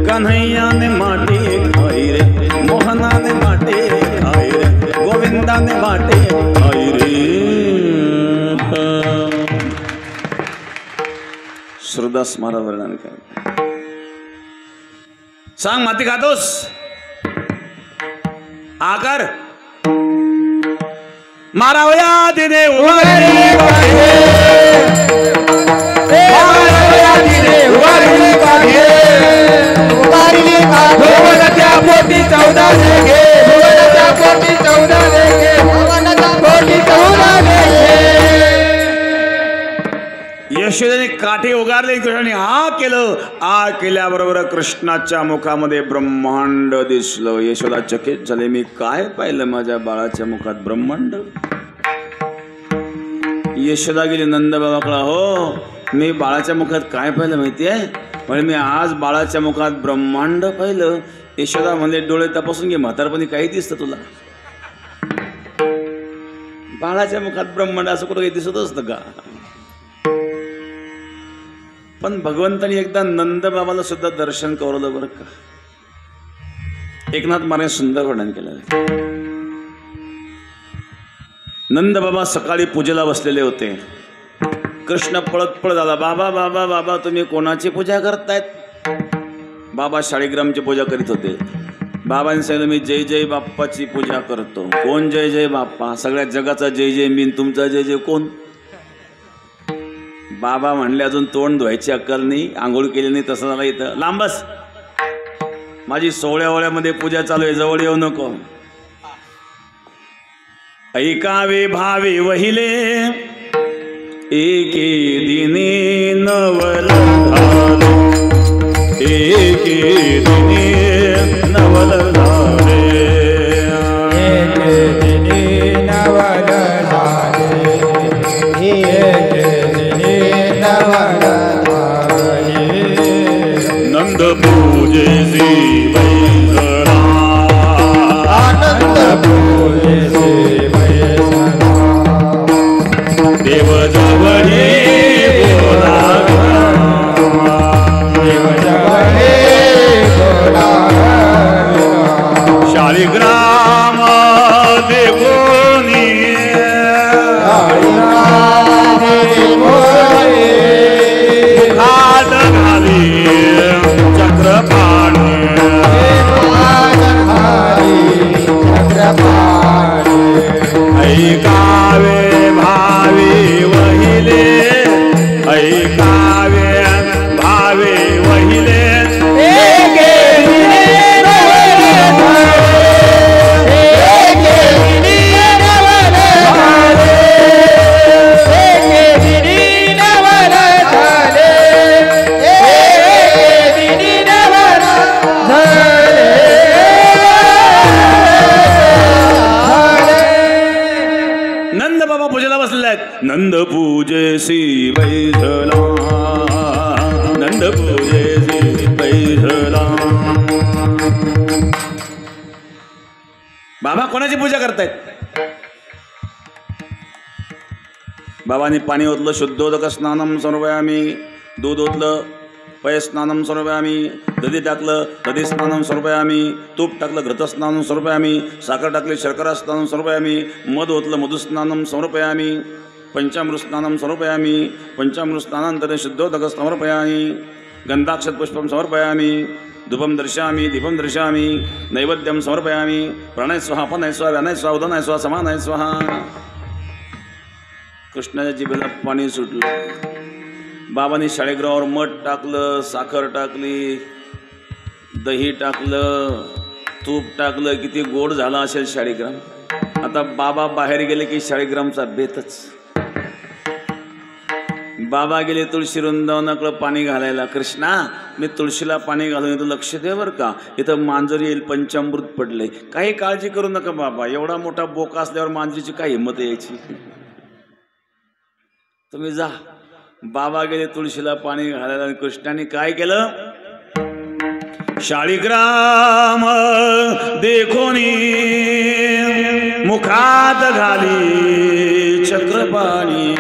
कन्हैया ने माटे खाई रे मोहना ने माटे खाई रे गोविंदा ने माटे खाई रे श्रद्धा स्मार वर्णन कर सांग माती खातोस आकर मारावया दिने उभारले भुवनाच्या पोटी 14 लेके भुवनाच्या पोटी 14 लेके भुवनाच्या पोटी 14 लेके यशोदेने काठी उगारली कृष्णाने आ केलं आ केल्याबरोबर कृष्णाच्या मुखामध्ये ब्रह्मांड दिसलं यशोदा चकित झाले मी काय पाहिलं माझ्या बाळाच्या मुखात ब्रह्मांड यशोदा गेली नंद बाबाकडे हो मी बाळाच्या मुखात काय पाहिलं माहितीये म्हणजे मी आज बाळाच्या मुखात ब्रह्मांड पाहिलं यशोदा म्हणले डोळे तपासून घे म्हातारपणी काही दिसतं तुला बाळाच्या मुखात ब्रह्मांड असं कुठं काही दिसत असतं का पण भगवंतानी एकदा नंद बाबाला सुद्धा दर्शन करवलं बरं का एकनाथ महाराज सुंदर वर्णन केलं नंद बाबा सकाळी पूजेला बसलेले होते कृष्ण पळत पळत आला बाबा बाबा बाबा तुम्ही कोणाची पूजा करतायत बाबा शाळीग्रामची पूजा करीत होते बाबांनी सांगितलं मी जय जय बाप्पाची पूजा करतो कोण जय जय बाप्पा सगळ्या जगाचा जय जय मी तुमचा जय जय कोण बाबा म्हणले अजून तोंड धुवायची अक्कल नाही आंघोळ केली नाही तसं झालं इथं लांबस माझी 16 वळ्यामध्ये पूजा चालू आहे जवळ येऊ नको ऐकावे भावे वहिले एके दिने नवल झाले एके दिने नवल झाले एके दिनी नवल झाले एके दिनी नवल झाले नंद पूजेसी बैसला आनंद पूजेचे वैसना देव जवळे बोलावा देव जवळे बोलावा शालिग्राम देखोनी मुखात घाली चक्रपाणी ऐकावे भावे वहिले ऐकावे भावे वहिले नंद पूजेसी बैठला, नंद पूजेसी बैठला. बाबा कोणाची पूजा करतायत? बाबांनी पाणी ओतलं, शुद्धोदक स्नानम समर्पयामी. दूध ओतलं, पय स्नानम समर्पयामी. दधी टाकलं, दधी स्नानम समर्पयामी. तूप टाकलं, घृतस्नानम समर्पयामी. साखर टाकली, शर्करा स्नानम समर्पयामी. मध ओतलं, मधुस्नानम समर्पयामी. पंचामृत स्नानम समर्पयामी. पंचामृत स्नानानंतर शुद्धोदक समर्पयामी. गंधाक्षत पुष्पम समर्पयामी. धूपम दर्शयामी, दीपम दर्शयामी. नैवेद्यम समर्पयामी. प्राणय स्वाहा, अपनय स्वाहा, व्यानय स्वाहा, उदनय स्वाहा, समानय स्वाहा. कृष्णाच्या जिभेला पाणी सुटलं. बाबांनी शाळीग्रामावर मध टाकलं, साखर टाकली, दही टाकलं, तूप टाकलं. किती गोड झाला असेल शाळीग्राम. आता बाबा बाहेर गेले की शाळीग्रामचा बेतच. बाबा गेले तुळशी वृंदावनाकडं पाणी घालायला. कृष्णा, मी तुळशीला पाणी घालून इथं लक्ष दे बरं का, इथं मांजर येईल, पंचामृत पडले. काही काळजी करू नका बाबा, एवढा मोठा बोका असल्यावर मांजरीची काय हिंमत यायची. तुम्ही जा. बाबा गेले तुळशीला पाणी घालायला. कृष्णाने काय केलं? शाळीग्राम देखोनी मुखात घाली चक्रपाणी.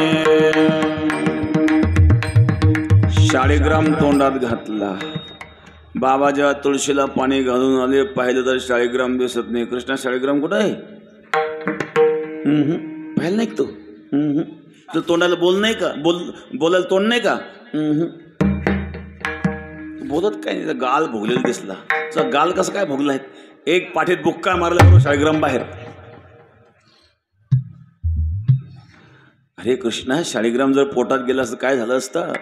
शाळीग्राम तोंडात घातला. बाबा जेव्हा तुळशीला पाणी घालून आले, पाहिलं तर शाळीग्राम दिसत नाही. कृष्णा, शाळीग्राम कुठं आहे? पाहिलं नाही तू? तर तोंडाला बोल नाही का? बोलायला तोंड नाही का? बोलत काय नाही. गाल भोगलेला दिसला. तुझा गाल कसं काय भोगलाय? एक पाठीत बुक्का मारला, शाळीग्राम बाहेर. अरे कृष्णा, शाळीग्राम जर पोटात गेला असतं काय झालं असतं?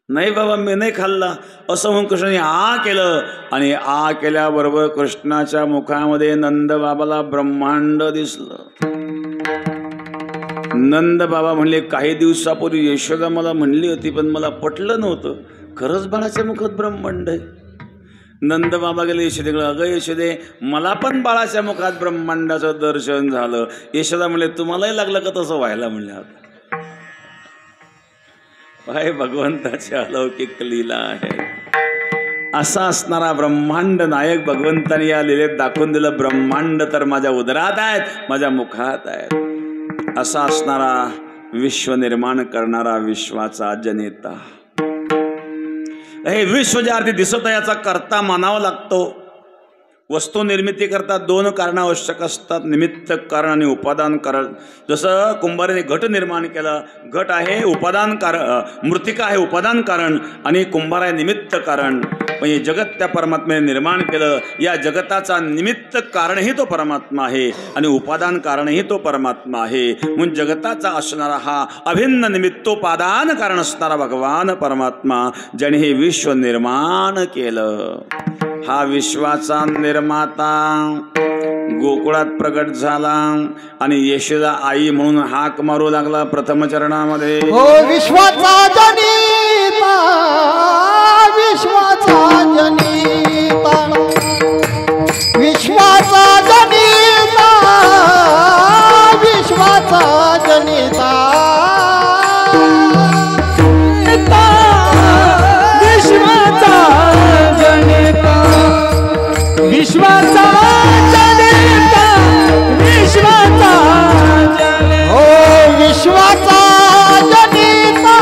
नाही बाबा, मी नाही खाल्ला असं म्हणून कृष्णाने आ केलं. आणि आ केल्याबरोबर कृष्णाच्या मुखामध्ये नंद बाबाला ब्रह्मांड दिसलं. नंद बाबा म्हणले, काही दिवसापूर्वी यशोदा मला म्हणली होती, पण मला पटलं नव्हतं. खरंच बाळाच्या मुखात ब्रह्मांड आहे. नंद बाबा गेले यशोदेकडे. अगं यशोदे, मला पण बाळाच्या मुखात ब्रह्मांडाचं दर्शन झालं. यशोदा म्हणले, तुम्हालाही लागलं का तसं व्हायला? म्हणले, आता काय भगवंताची अलौकिक लीला आहे. असा असणारा ब्रह्मांड नायक भगवंताने या लीलेत दाखवून दिलं. ब्रह्मांड तर माझ्या उदरात आहेत, माझ्या मुखात आहेत. असा असणारा विश्व निर्माण करणारा विश्वाचा जनेता. हे विश्व ज्या अर्थी दिसत आहे याचा कर्ता मानावा लागतो. वस्तू निर्मिती करता दोन कारण आवश्यक असतात, निमित्त कारण आणि उपादान कारण. जसं कुंभाराने घट निर्माण केला, घट आहे उपादान कारण, मृत्तिका आहे उपादान कारण आणि कुंभार आहे निमित्त कारण. म्हणजे जगत त्या परमात्म्याने निर्माण केलं. या जगताचा निमित्त कारणही तो परमात्मा आहे आणि उपादान कारणही तो परमात्मा आहे. म्हणून जगताचा असणारा हा अभिन्न निमित्तोपादान कारण असणारा भगवान परमात्मा, ज्याने हे विश्व निर्माण केलं. हा विश्वाचा निर्माता गोकुळात प्रकट झाला आणि यशोदा आई म्हणून हाक मारू लागला प्रथम चरणामध्ये. हो विश्वाचा जनिता, विश्वाचा जनिता, विश्वाचा जनिता, विश्वाचा जनिता, विश्वाचा जनिता, विश्वाचा जनिता, विश्वाचा जनिता. हो विश्वाचा जनिता,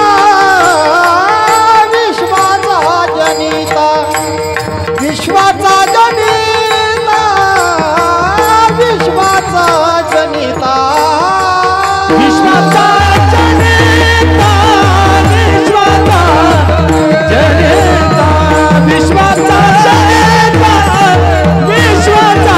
विश्वाचा जनिता, विश्वाचा जनिता, विश्वाचा जनिता, विश्वाचा जनिता, विश्वाचा जनिता, विश्वाचा जनिता, विश्वाचा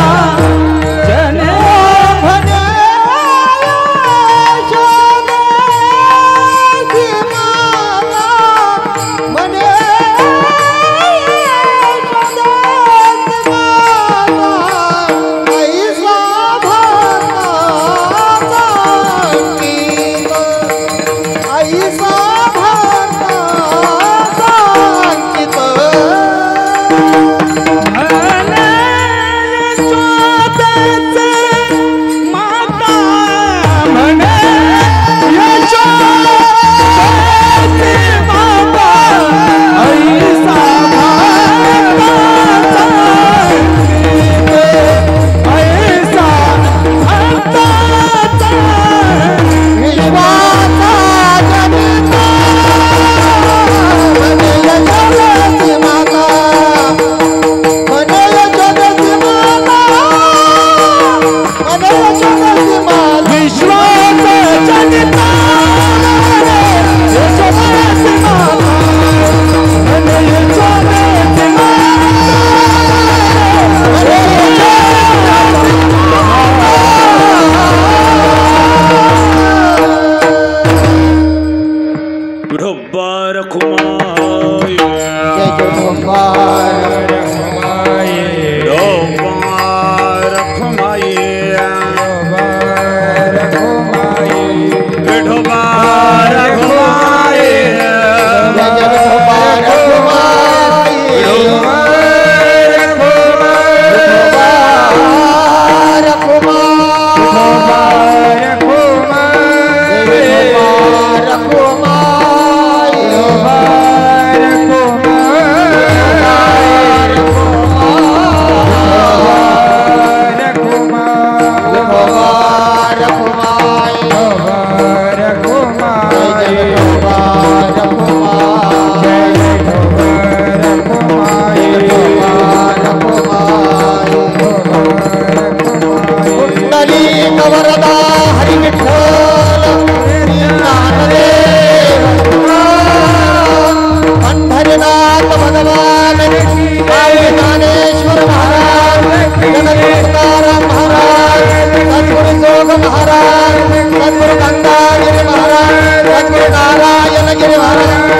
वरदा हरी विठ्ठल ज्ञानदेव पंढरीनाथ भगवान ज्ञानेश्वर महाराज जगद्गुरु तुकाराम महाराज सद्गुरु जोग महाराज सद्गुरु गंगागिरी महाराज सद्गुरु नारायणगिरी महाराज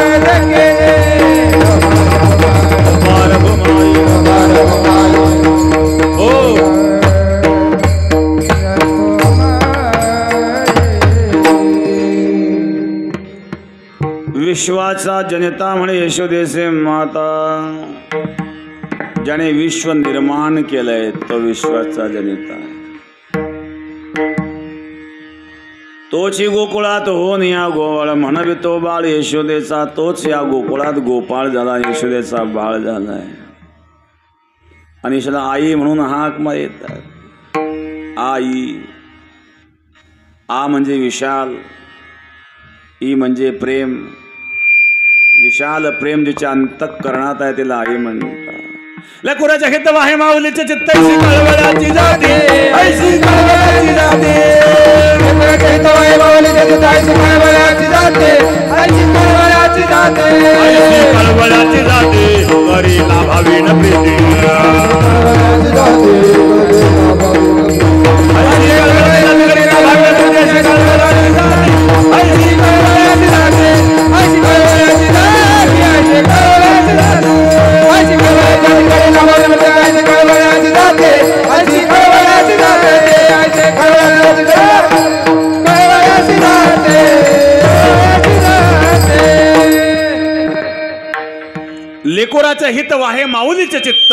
विश्वाचा जनता म्हणे यशोदेचे माता, ज्याने विश्व निर्माण केलंय तो विश्वाचा जनता. तोच गोकुळात होऊन या गोवाळ म्हणवी तो बाळ यशोदेचा, तोच या गोकुळात गोपाळ झाला, यशोदेचा बाळ झालाय. आणि यशोदा आई म्हणून हाक मारतात. आई, आ म्हणजे विशाल, ई म्हणजे प्रेम. विशाल प्रेम जिच्या अंतःकरणात आहे तिला आई म्हणतात. लेकुराच्या हित वाहे माऊलीचे चित्त ऐशी कळवळाची जाते, ऐशी कळवळाची जाते. लेकुराच्या हित वाहे माऊलीचे चित्त ऐशी कळवळाची जाते, ऐशी कळवळाची जाते, ऐशी कळवळाची जाते. करी लाभावीन प्रीती कळवळाची जाते, ऐशी कळवळाची जाते, करी लाभावीन प्रीती कळवळाची जाते, ऐशी कळवळाची जाते, ऐशी कळवळाची जाते. लेकोराचे हित वाहे माऊलीचे चित्त,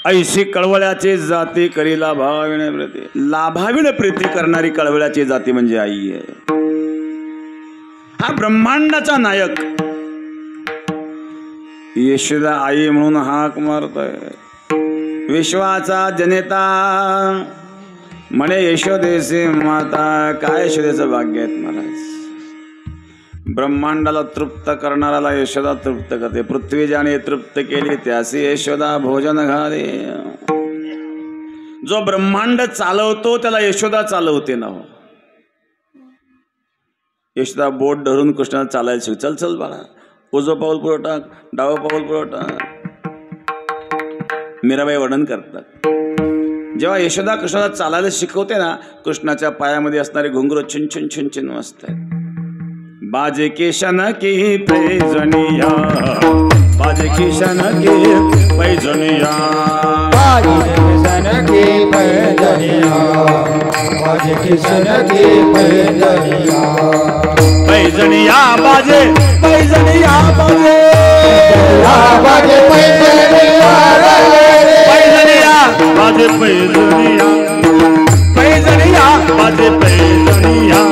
ऐशी कळवळ्याचे जाती करी लाभाविण प्रीती. लाभाविण प्रीती करणारी कळवळ्याची जाती म्हणजे आई आहे. हा ब्रह्मांडाचा नायक यशोदा आई म्हणून हाक मारतोय. विश्वाचा जनेता म्हणे यशोदेचे माता. काय यशोदेचं भाग्य आहेत महाराज. ब्रह्मांडाला तृप्त करणाऱ्याला यशोदा तृप्त करते. पृथ्वी ज्याने तृप्त केली त्यासी यशोदा भोजन घाले. जो ब्रह्मांड चालवतो त्याला यशोदा चालवते ना. यशोदा बोट धरून कृष्णाला चालायला शिक. चल चल बाळा, उजवं पाऊल पुढं टाक, डावं पाऊल पुढं टाक. मीराबाई वर्णन करतात. जेव्हा यशोदा कृष्णाला चालायला शिकवते ना, कृष्णाच्या पायामध्ये असणारे घुंगरू छुन छुन छुन छुन वाजतात. बाजे किशन की पैजनिया, बाजे किशन की पैजनिया, बाजे किशन की पैजनिया, बाजे किशन की पैजनिया. पैजनिया बाजे, पैजनिया बाजे, बाजे पैजनिया, पैजनिया बाजे, पैजनिया, पैजनिया बाजे, पैजनिया.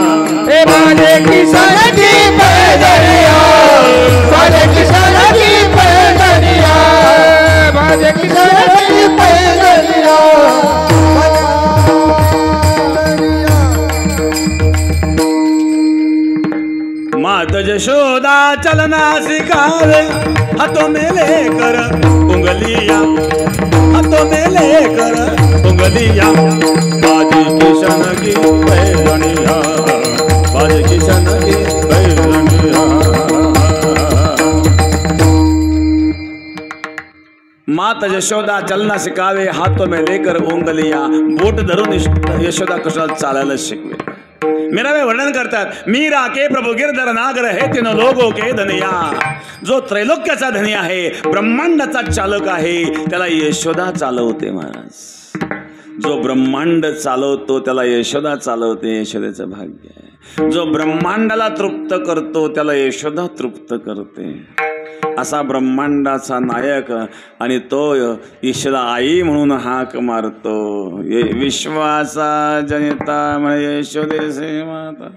बाजे किशन की पैजनिया, बाजे किशन की पैजनिया, बाजे किशन की पैजनिया. मात यशोदा चलना सिखावे, हाथों में लेकर उंगलियां, हाथों में लेकर उंगलियां. बाजे किशन की पैजनिया, बाजे किशन की पैजनिया. मात यशोदा चलना सिखावे, हाथों में लेकर उंगलियां. बोट धरून यशोदा कृष्णाला चालायला शिकवे. मीराबाई वर्णन करतात. मीरा के प्रभु गिरधर नागर है तीनों लोगों के धनिया. जो त्रैलोक्याचा धनी आहे, ब्रह्मांडाचा चालक आहे, त्याला यशोदा चालवते महाराज. जो ब्रह्मांड चालवतो त्याला यशोदा चालवते. यशोदेचं भाग्य आहे. जो ब्रह्मांडाला तृप्त करतो त्याला यशोदा तृप्त करते. असा ब्रह्मांडाचा नायक आणि तो यशोदा आई म्हणून हाक मारतो. विश्वाचा जनिता म्हणे यशोदेचे माता.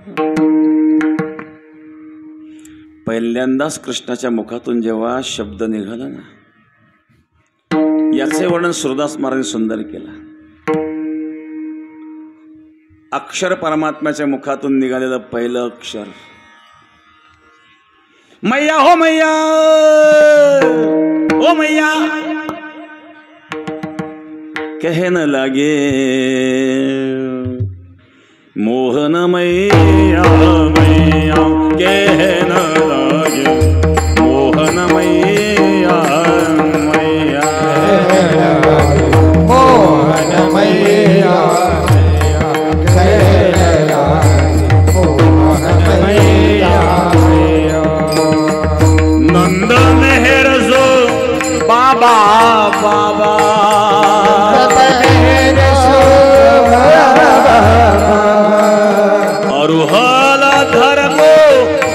पहिल्यांदाच कृष्णाच्या मुखातून जेव्हा शब्द निघाला ना, याचे वर्णन सुरदास महाराजांनी सुंदर केलं. अक्षर परमात्म्याच्या मुखातून निघालेलं पहिलं अक्षर. मैया हो मैया, ओ मैया. कहन लगे मोहन मैया मैया कहन लगे मोहन मैया मैया मोहन मैया नंद मेहर जो बाबा बाबा अरुहल धर्मो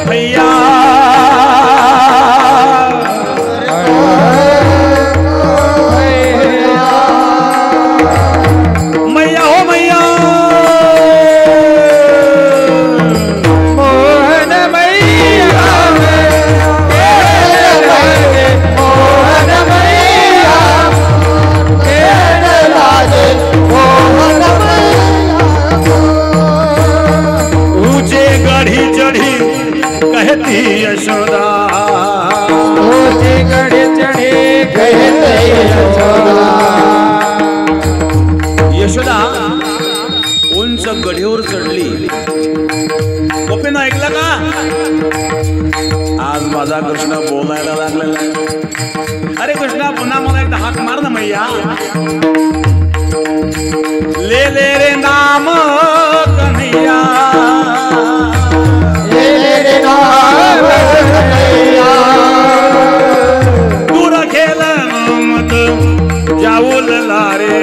भैया मैया हो मैया मोहन मैया मोहन मैया ऊंचे गढ़ी चढ़ी कहती यशोदा ऊंची गढ़ी चढ़ी कहते यशोदा उंच गढीवर चढली गोपीनं ऐकलं का आज माझा कृष्ण बोलायला लागलेला आहे. अरे कृष्णा पुन्हा मला एकदा हाक मार ना मैया ले ले रे नाम कन्हैया दूर खेल मत जाऊल लारे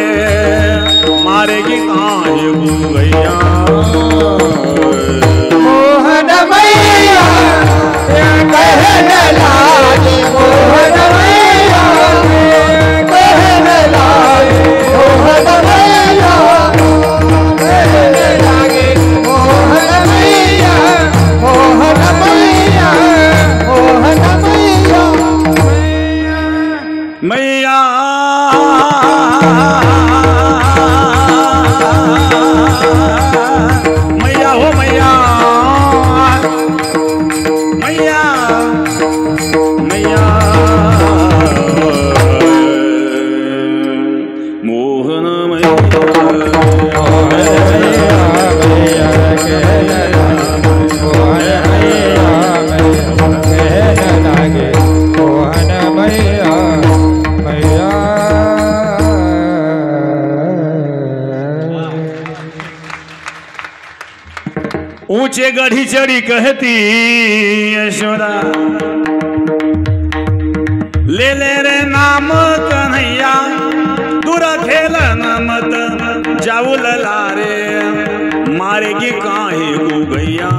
मारेगी काहे गैया मोहन मैया कहन लागे मोहन मैया कहन लागे मोहन मैया कहन लागे मोहन मैया मोहन मैया मोहन मैया मैया मैया हो मैया मैया मैया मोहन ऊंचे गढ़ी चढ़ी कहती यशोदा ले ले रे नाम कन्हैया दूर खेल मत जाऊल लारे मारेगी काहे को गैया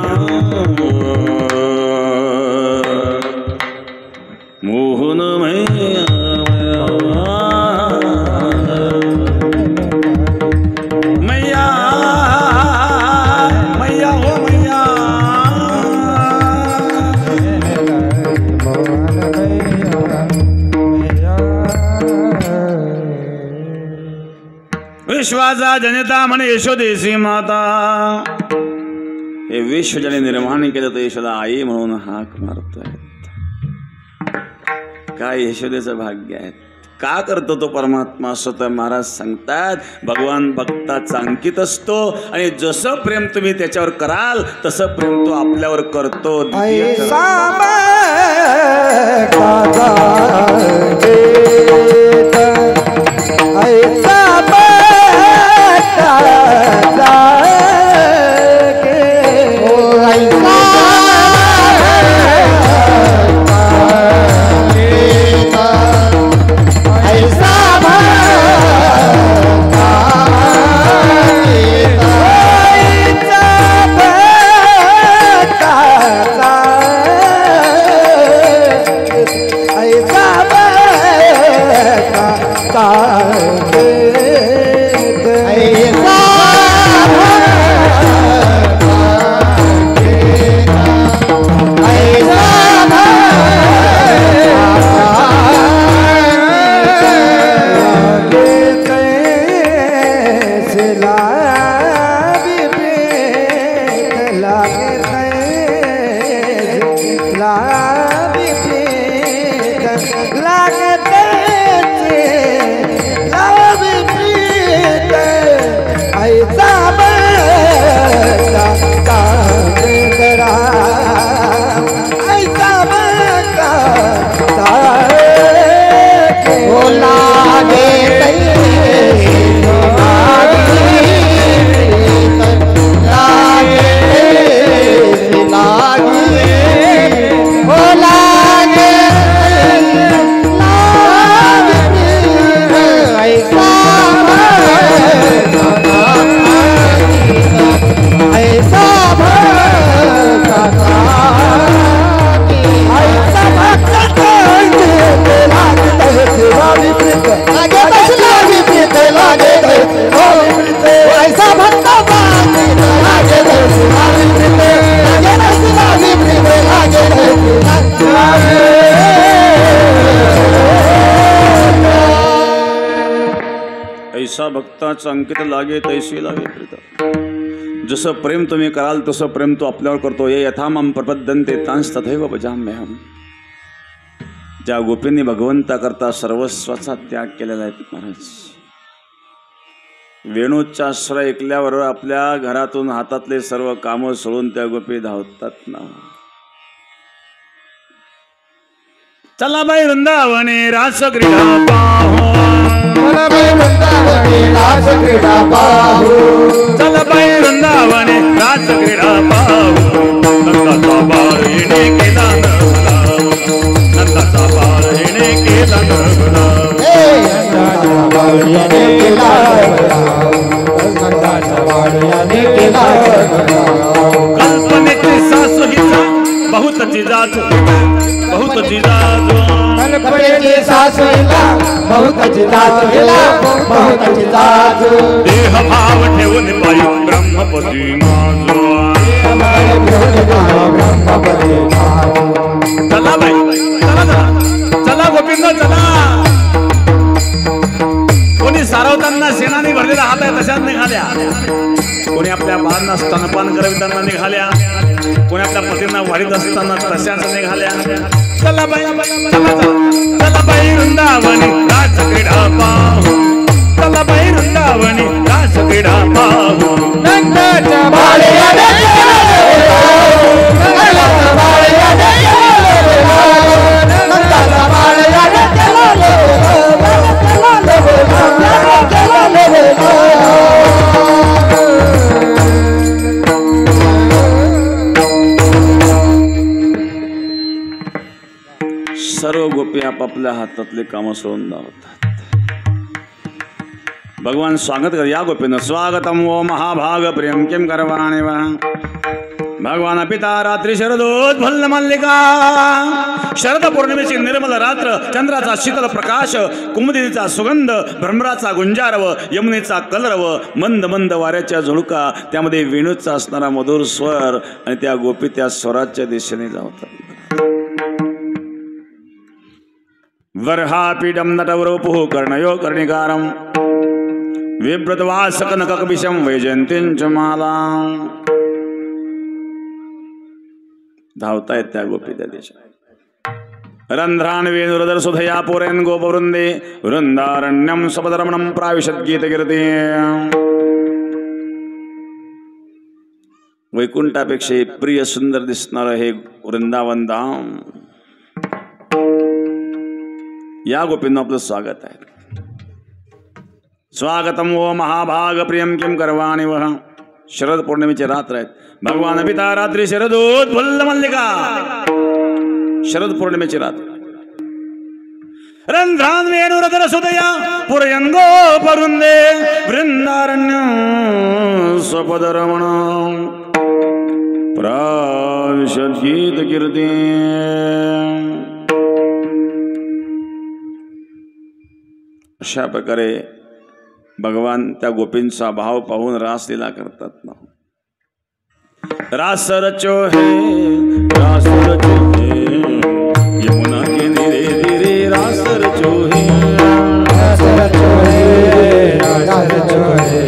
मोहन मैया मैया मैया हो मैया विश्वाचा जनिता म्हणे यशोदेशी माता हे विश्व ज्याने निर्माण केलं तर यशोदा आई म्हणून हाक मारतोय काय यशोदेचं भाग्य आहे का करतो तो परमात्मा स्वतः महाराज सांगतात भगवान भक्ताचा अंकित असतो आणि जसं प्रेम तुम्ही त्याच्यावर कराल तसं प्रेम तो आपल्यावर करतो ऐसा भक्ताचं अंकित लागे तैसी लागे प्रीतम. जसं प्रेम तुम्ही कराल तसं प्रेम तो आपल्यावर करतो. ये यथामम प्रपद्यन्ते तांस तथैव भजाम्यहम्. ज्या गोपींनी भगवंताकरता सर्वस्वाचा त्याग केलेला आहे महाराज. वेणूचा आश्रय ऐकल्यावर आपल्या घरातून हातातले सर्व कामं सोडून त्या गोपी धावतात ना. चला बाई वृंदावने रास क्रीडा पाहू. चला बाई वृंदावने रास क्रीडा पाहू. चला बाई वृंदावने रास क्रीडा पाहू. नंदाचा बाळ येणे केला नवला. नंदाचा बाळ येणे केला नवला. नंदाचा बाळ याने केला नंदाचा बाळ याने केला. कल्पनेची सासू हिचा बहुत जिजाजू बहुत जिजाजू. कल्पनेची सासू हिला बहुत जिजाजू बहुत जिजाजू. देह भाव ठेवून पायी ब्रह्मपती माजू. चला बाई चला चला गोपिंद चला. कोणी सारवताना शेणाने भरलेला हात आहे तशाच निघाल्या. कोणी आपल्या बाळांना स्तनपान करविताना निघाल्या. कोणी आपल्या पतींना वाढीत असताना तशाच निघाल्या. चला बाई चला चला बाई वृंदावनी रास क्रीडा पाहू. चला बाई वृंदावनी रास क्रीडा पाहू. नंदाचा बाळ याने नंदाचा बाळ याने नंदाचा बाळ याने सर्व गोपी आपापल्या हातातले कामं सोडून धावतात. भगवान स्वागत कर. या गोपीनं स्वागतम वो महाभाग प्रियम किम करवाणे वा. भगवान पिता रात्री शरदोद्भल्ल मल्लिका. शरद पौर्णिमेची निर्मल रात्र. चंद्राचा शीतल प्रकाश. कुमुदिनीचा सुगंध. भ्रमराचा गुंजारव. यमुनेचा कलरव. मंद मंद वाऱ्याच्या झुळका. त्यामध्ये वेणूचा असणारा मधुर स्वर. आणि त्या गोपी त्या स्वराच्या दिशेने धावतात. वर्हापीडम नटवरोपुः कर्णयो कर्णिकारम. विव्रतवासकनककपिशं वैजयन्तींच माला. धावतायत त्या गोपी त्या दिशेने. रंध्रान वेणुरदर सुधया पोरेन गोपवृंदे. वृंदारण्यम सपदरमणम प्राविशत गीतकीर्ती. वैकुंठापेक्षा प्रिय सुंदर दिसणारं हे वृंदावन धाम. या गोपींना आपलं स्वागत आहे. स्वागतम वो महाभाग प्रियम किम करवाणी वह. शरद पौर्णिमेची रात्र आहेत. भगवान पिता रात्री शरदोद्भल्ल मल्लिका. शरद पौर्णिमेची रात्र. रंध्रान वेणुरदर सुदया पुरयंगो परुंदे. वृंदारण्य स्वपदरमण प्राविशत गीत कीर्ती. अशा प्रकारे भगवान त्या गोपींचा भाव पाहून रासलीला करतात ना. रास रचो है रास रचो है यमुना के धीरे धीरे रास रचो है. रास रचो है रास रचो है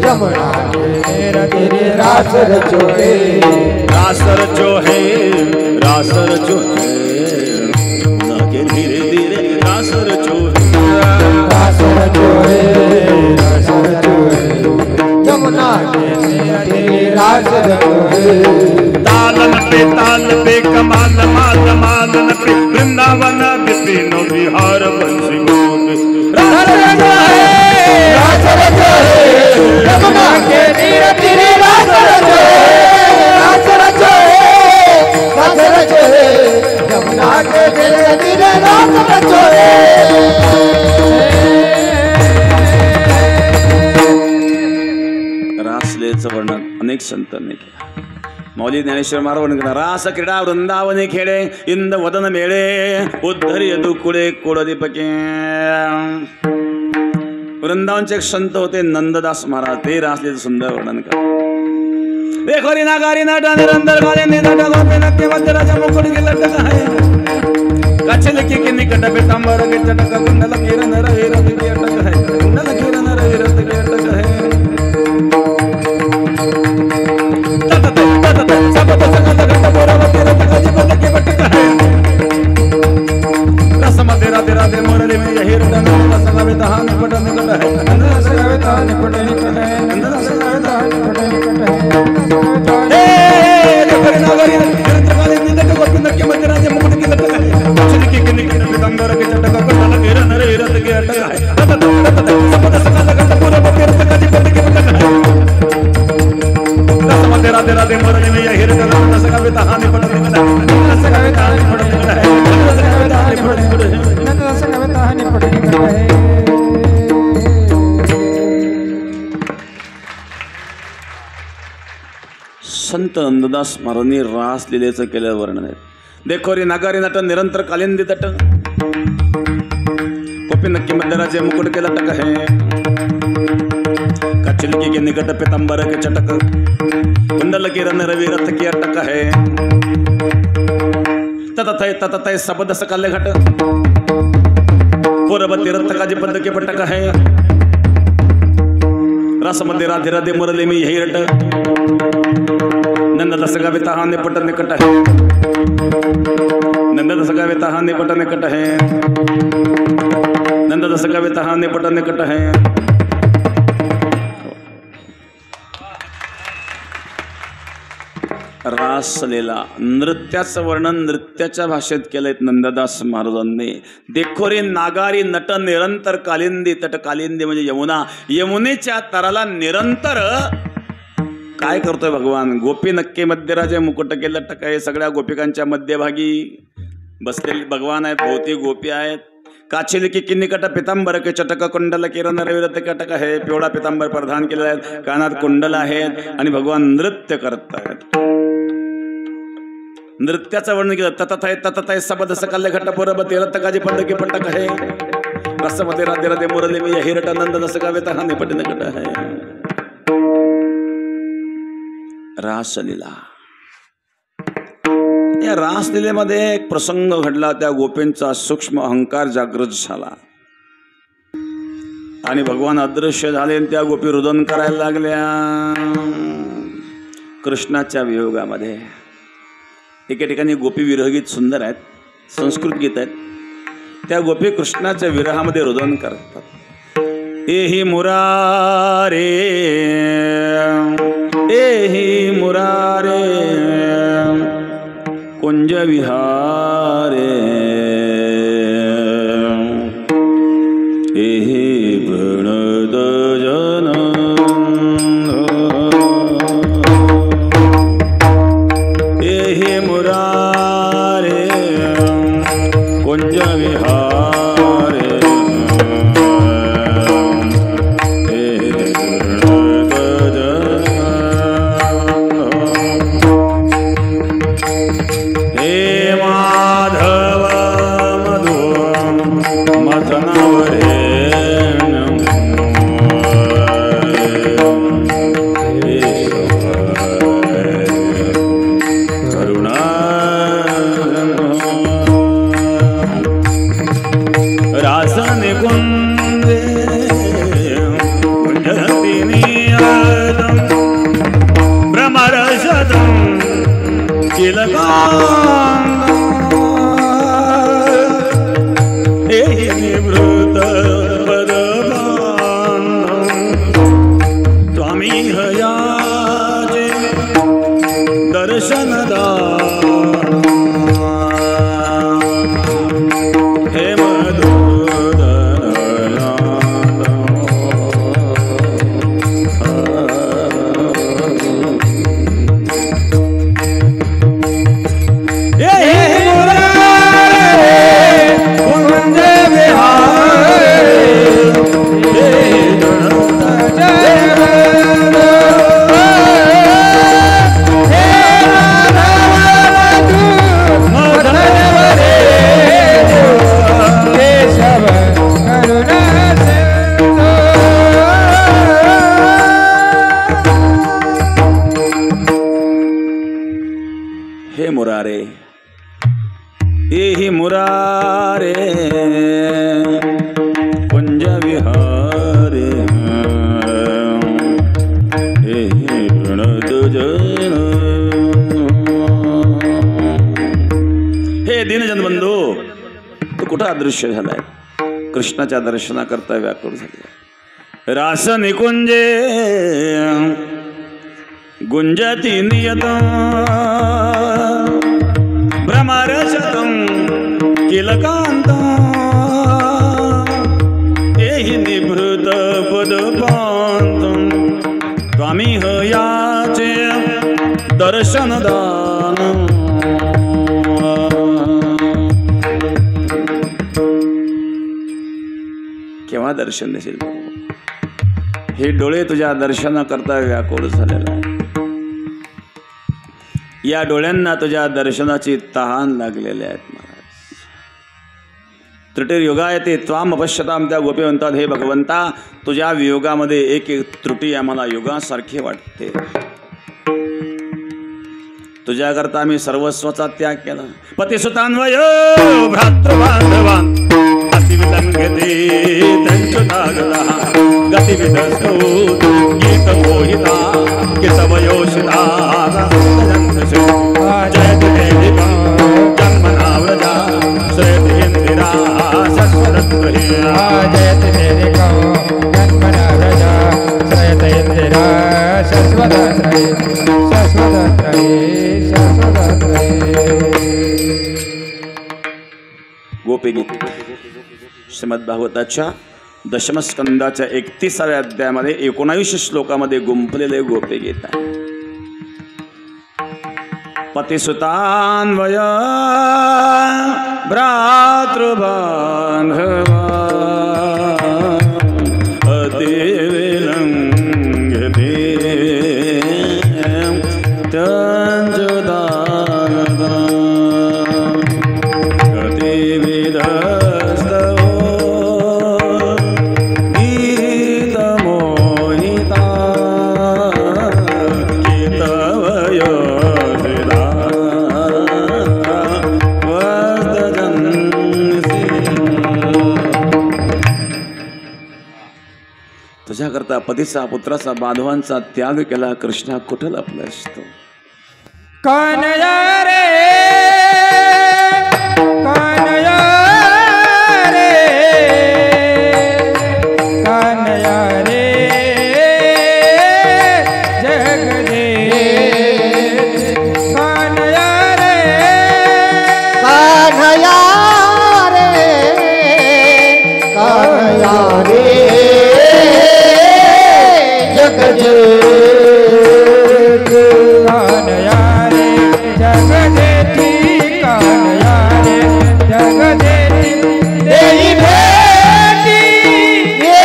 यमुना के धीरे धीरे रास रचो है. रास रचो है रास रचो है यमुना के धीरे धीरे रास रचो है. रास रचो है रास रचो है यमुना के धीरे धीरे रास रचो है. ताल पे कमाल माल मालन पे वृंदावन विपिनो विहार बंसी गोपी. रास रचो है यमुना के धीरे धीरे रास रचो है. रास रचो है यमुना के धीरे धीरे रास रचो है. रासलीलेचं वर्णन अनेक संतांनी केलं. मौली ज्ञानेश्वर महाराज वर्णन केलं. रास क्रीडा वृंदावने खेळे इंद वदन मेळे उद्धर्य दुकुळे कोडदीपके. वृंदावनचे एक संत होते नंददास महाराज. ते रासलीलेचं सुंदर वर्णन करतात. देखोरी नागारी नटा निरंतर गाले निनट गोपी नक्की मध्यराजा मुकुट के लटक है. कछल की निकट पे तांबर के चटक कुंडल किरण रहे रवि की अटक है. कुंडल किरण नंददास गाविता निकट निकट है नंददास गाविता निकट निकट है हे देखो नागरी निरंतर काले निंदक गोपी नक्की मंदिराचे मुकुट की लटक आहे चिरकी की निकट पितांबर के चटक कंडल घेर नरे विरत के अटक आहे सपद सकाल गंड पूरा बपेरत काजी पद के पटक आहे रसमध्ये राधे राधे मरणे में हिर नंददास गाविता हानि पट निकट है नंददास गाविता निकट निकट है नंददास गाविता निकट निकट है नंददास गाविता निकट निकट है संत नंददास महाराजांनी रास लीलेचं केलं वर्णन आहे. देखो रे नागारी नट निरंतर कालिंदी तट गोपी नक्की मंदिराचे मुकुट के लटक है कचिलकी के निकट पितंबर के चटक कुंडल की रन रवि रथ की अटक है ततथय सबद सकल घट पूर्व तीर्थ का पद के पटक है रस मध्ये राधे राधे मुरली मी यही रट नंददास गाविता हा निपट निकट है नंददास गाविता हा निपट निकट है नंददास गाविता हा निपट निकट है. रासलीला नृत्याचं वर्णन नृत्याच्या भाषेत केलंय नंददास महाराजांनी. देखो रे नागारी नट निरंतर कालिंदी तट कालिंदी म्हणजे यमुना यमुनेच्या तराला निरंतर काय करतोय भगवान गोपी नक्की मध्यराजे मुकुट के लटक आहे सगळ्या गोपिकांच्या मध्यभागी बसलेले भगवान आहेत भोवती गोपी आहेत काचिल की किन्निकट पितांबर के चटक कुंडल किरण रविरत कटक आहे पिवळा पितांबर परिधान केले आहेत कानात कुंडल आहेत आणि भगवान नृत्य करत आहेत. नृत्याचं वर्णन केलं ततथय सबद सकल घट पूरब तीर्थ काजी पद की पटक आहे रसमध्ये राधे राधे मुरली मी हिरट नंददास गाविता हा निपट निकट आहे. रासलीला या रासलीलेमध्ये एक प्रसंग घडला त्या गोपींचा सूक्ष्म अहंकार जागृत झाला आणि भगवान अदृश्य झाले आणि त्या गोपी रुदन करायला लागल्या कृष्णाच्या वियोगामध्ये. एके ठिकाणी गोपी विरहगीत सुंदर आहेत संस्कृत गीत आहेत त्या गोपी कृष्णाच्या विरहामध्ये रुदन करतात. एही मुरारे एही मुरारे कुंज विहारे एही प्रणद जन एही मुरारे कुंज विहारे अदृश्य झालाय कृष्णाच्या दर्शनाकरता व्याकुळ झाले. रास निकुंजे गुंजती नियत भ्रमरशतं किलकान्तं एहि निभृत पदपान्तं त्वामिह याचे दर्शनदानम्। केव्हा दर्शन देशील? हे डोळे तुझ्या दर्शनाकरता व्याकुळ झालेला आहे. या डोळ्यांना तुझ्या दर्शनाची तहान लागलेली आहेत महाराज. त्रुटी युगायते त्वाम अपश्यताम, त्या गोपी म्हणतात हे भगवंता तुझ्या वियोगामध्ये एक एक त्रुटी आम्हाला युगासारखी वाटते. तुझ्याकरता आम्ही सर्वस्वाचा त्याग केला. पतिसुतान्वय भ्रातृबांधवान अतिविलंघते तंचुतागला गतिविधस्तौ गीत मोहिता गीतवयोषिता जयति देविका जन्मनाव्रजा श्रेयति इंदिरा शश्वतत्रये जयति देविका जन्मनाव्रजा श्रेयति इंदिरा शश्वतत्रये शश्वतत्रये शश्वतत्रये। गोपीगीत श्रीमद भागवताच्या दशमस्कंदाच्या 31व्या अध्यायामध्ये 19 श्लोकामध्ये गुंफलेले गोपीगीत आहे. पतिसुतान्वय भ्रातृबांधवा अतिविलंघते तंचुदानदा गतिविधस्तौ गीतमोहिता गीतवयोषिता वस्तजन्सी। तुझ्याकरता पतीचा पुत्राचा बांधवांचा त्याग केला कृष्णा, कुठं लपलास तू? कानया रे कानया रे कानया रे जगदेव कानया रे कान्हया रे कान्हया रे जगदेव कानया रे जगदेती कानया रे जगदेती देई भेटी ये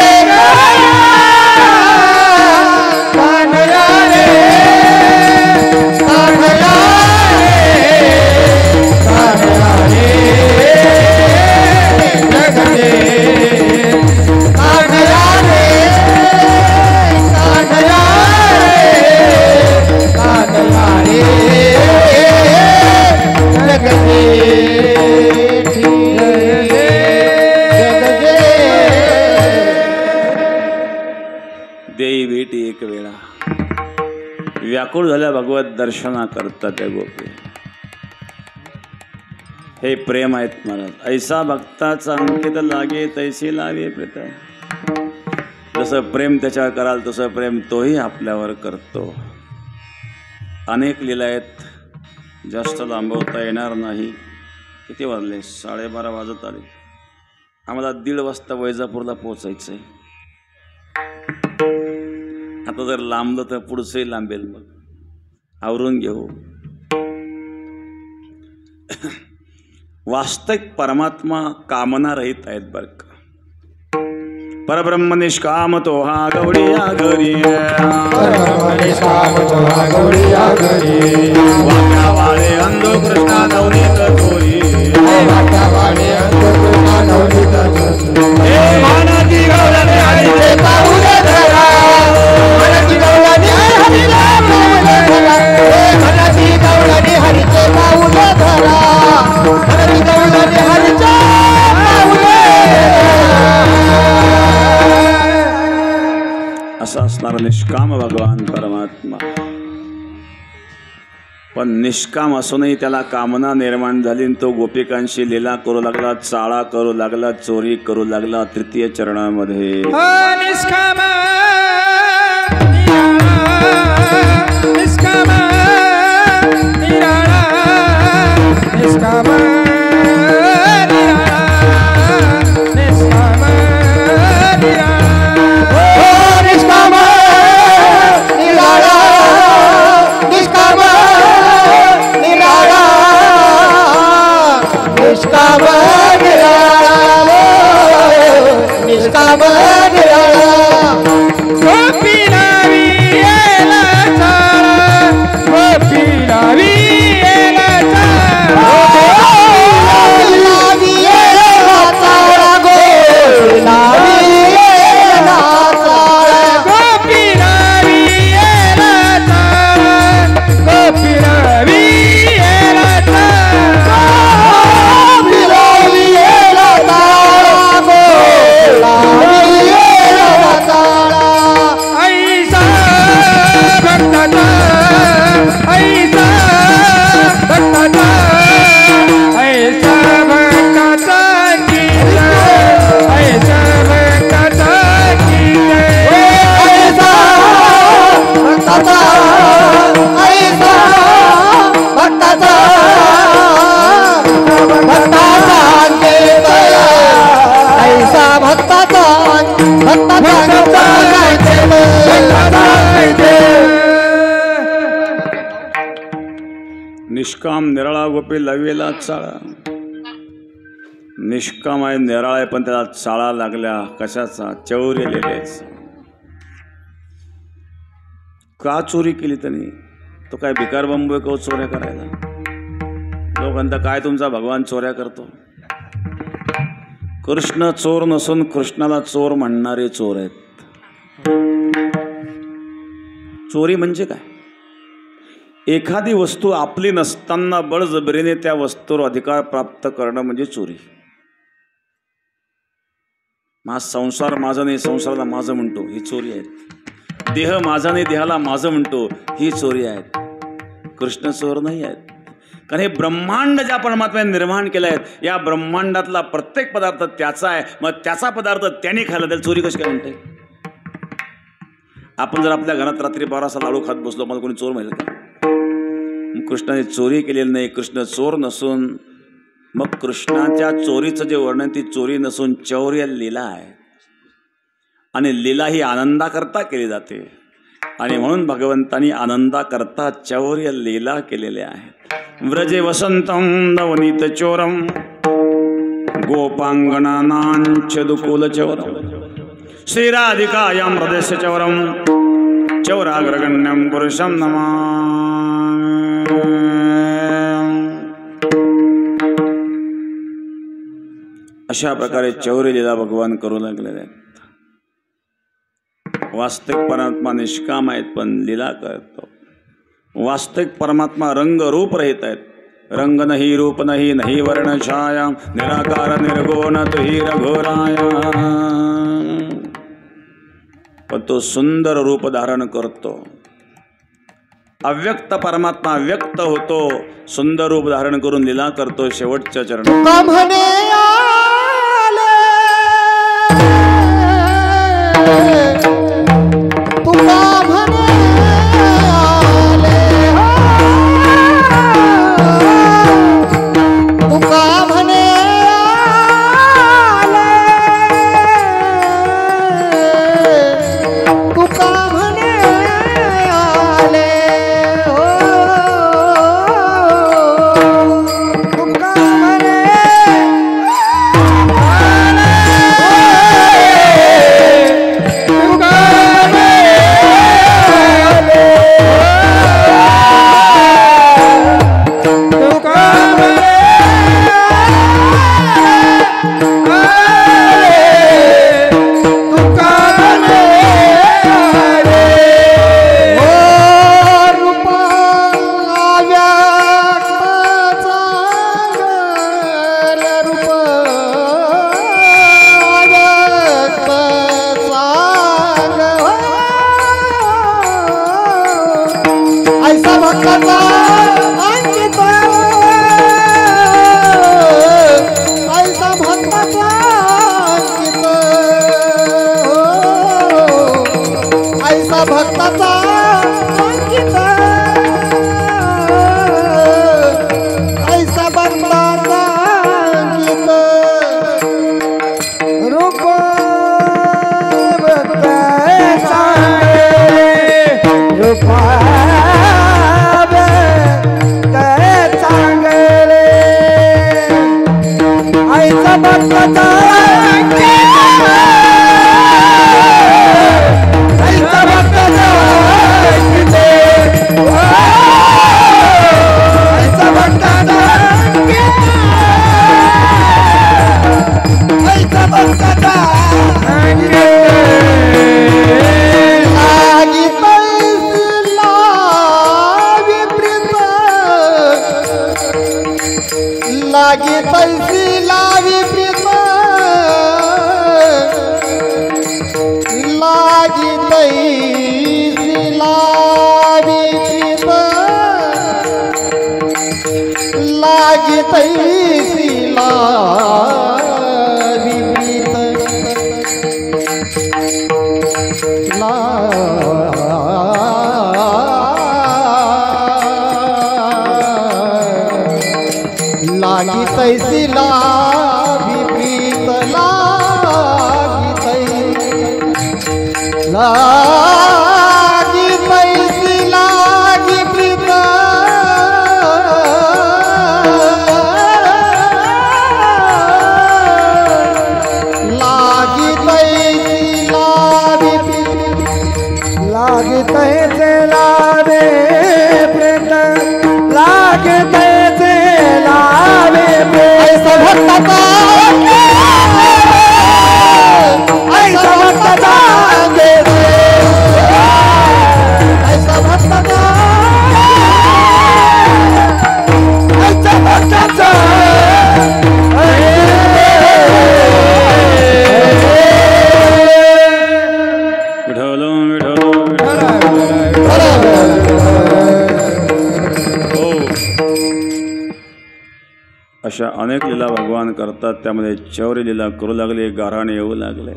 कानया रे कानया रे कानया रे जगदेव कानया रे कानया कानया रे देई भेटी एक वेळा. व्याकुळ झाल्या भगवत दर्शना करता त्या गोपी. हे प्रेम आहेत महाराज. ऐसा भक्ताचा अंकित लागे तैसी लागे प्रीत. जसं प्रेम त्याच्यावर कराल तसं प्रेम तोही आपल्यावर करतो. अनेक लीला आहेत, जास्त लांबवता येणार नाही. किती वाजले? 12:30 वाजत आले. आम्हाला 1:30 वाजता वैजापूरला पोचायचं आहे. आता जर लांबलं तर पुढचंही लांबेल. मग आवरून घेऊ. वास्तविक परमात्मा कामना रहित आहेत बरं का. परब्रह्म निष्काम तो हा गवळीया घरी. वाक्या वाळे अंधो कृष्णा नवनीत चोरी. मानाची गवळणी हरीचे पाऊल धरा. मानाची गवळणी हरीचे पाऊल धरा. मानाची गवळणी हरीचे पाऊल धरा. मानाची गवळणी हरीचे पाऊल असा असणारा निष्काम भगवान परमात्मा. पण निष्काम असूनही त्याला कामना निर्माण झाली आणि तो गोपिकांशी लीला करू लागला, चाळा करू लागला, चोरी करू लागला. तृतीय चरणामध्ये निष्काम निष्काम निराळा निष्काम निष्काम निराळा गोपी लावेला चाळा. निष्काम आहे, निराळा आहे, पण त्याला चाळा लागल्या. कशाचा? चौर्यलेलेच. का चोरी केली त्यांनी? तो काय भिकार बांबू आहे का चोऱ्या करायला? लोक म्हणतात काय तुमचा भगवान चोऱ्या करतो? कृष्ण चोर नसून कृष्णाला चोर म्हणणारे चोर आहेत. चोरी म्हणजे काय? एखादी वस्तू आपली नसताना बळजबरीने त्या वस्तूवर अधिकार प्राप्त करणं म्हणजे चोरी. संसार माझा नाही, संसाराला माझं म्हणतो, ही चोरी आहे. देह माझा नाही, देहाला माझं म्हणतो, ही चोरी आहे. कृष्ण चोर नाही आहेत. कारण हे ब्रह्मांड ज्या परमात्म्याने निर्माण केलं आहे, या ब्रह्मांडातला प्रत्येक पदार्थ त्याचा आहे. मग त्याचा पदार्थ त्याने खाल्ला, त्याला चोरी कशी काय म्हणते? आपण जर आपल्या घरात रात्री 12 वाजता लाडू खात बसलो, मला कोणी चोर म्हणेल का? कृष्णाने चोरी केलेली नाही. कृष्ण चोर नसून, मग कृष्णाच्या चोरीचं जे वर्णन, ती चोरी नसून चौर्य लीला आहे. आणि लीला ही आनंदाकरता केली जाते. आणि म्हणून भगवंतांनी आनंदाकरता चौर्य लीला केलेल्या आहेत. व्रजे वसंतम नवनीत चोरम गोपांगणानांच दुकुल चौरम श्रीराधिकायां हृदयस्य चौरम चौराग्रगण्यं पुरुषं नमामि. अशा प्रकारे चौर्य लीला भगवान करू लागलेले आहेत. वास्तविक परमात्मा निष्काम आहेत, पण लीला करतो. वास्तविक परमात्मा रंग रूप रहित आहेत. रंग नाही, रूप नाही, नाही वर्ण छाया, निराकार निर्गुण तुही रघुराया. पण तो सुंदर रूप धारण करतो. अव्यक्त परमात्मा व्यक्त होतो, सुंदर रूप धारण करून लीला करतो. शेवटच्या चरण ऐसा भक्ताचा अंकित ऐसा भक्ताचा अंकित रूप भक्ताचा रूप चांगले ऐसा भक्ताचा लागी पैसी लावी प्रीत लागी पैसी लावी प्रीत लागी पैसी लावी प्रीत लागी तैसी लागी प्रीत लागी तैसी लागी प्रीत लागी तैसी लागी प्रीत लागी तैसे लागे प्रीत लागे तैसे लावे ऐसा भक्ताचा ऐसा भक्ताचा ऐसा भक्ताचा ऐसा भक्ताचा अशा अनेक लीला भगवान करतात. त्यामध्ये चौरी लीला करू लागले, गाराणे येऊ लागले.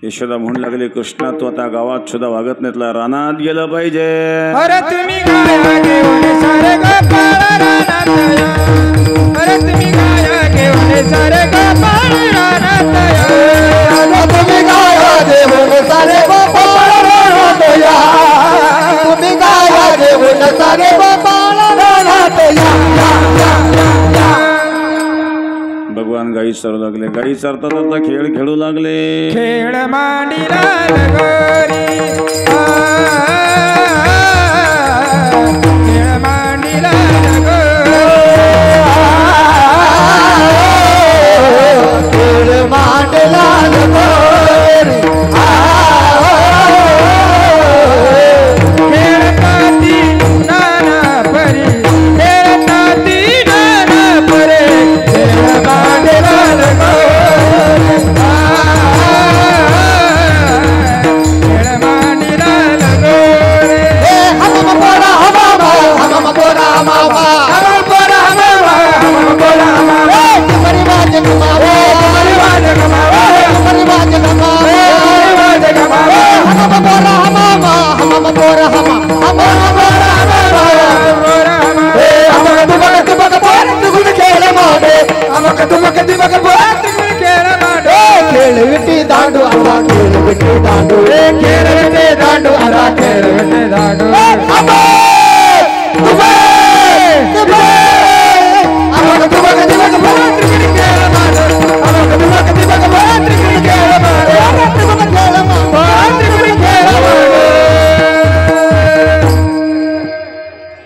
यशोदा म्हणू लागले, कृष्णा तू आता गावात सुद्धा वागत नाहीतला, रानात गेलं पाहिजे. अरे तुम्ही गाया घेऊन सारे गोपाळ रानात या. अरे तुम्ही गाया घेऊन सारे गोपाळ रानात या. तुम्ही गाया घेऊन सारे गोपाळ रानात या. तुम्ही गाया घेऊन सारे गोपाळ रानात या. भगवान गाई चरू लागले. गाई चरता चरता खेळ खेळू लागले. खेळ मांडीला लगोरी खेळ मांडीला लगोरी खेळ मांडला लगोरी खेळताती नाना परी खेळताती नाना परे खेळ मांडीला लगोरी खेळ मांडीला लगोरी हम बोला मामा हम बोला मामा हम बोला मामा हम बोला मामा तुम्हारी बात कमावे तुम्हारी बात कमावे तुम्हारी बात कमावे तुम्हारी बात कमावे हम बोला मामा हम बोला हम बोला मामा खेळ विटी दांडू आता खेळ विटी दांडू खेळ विटी दांडू आता खेळ विटी दांडू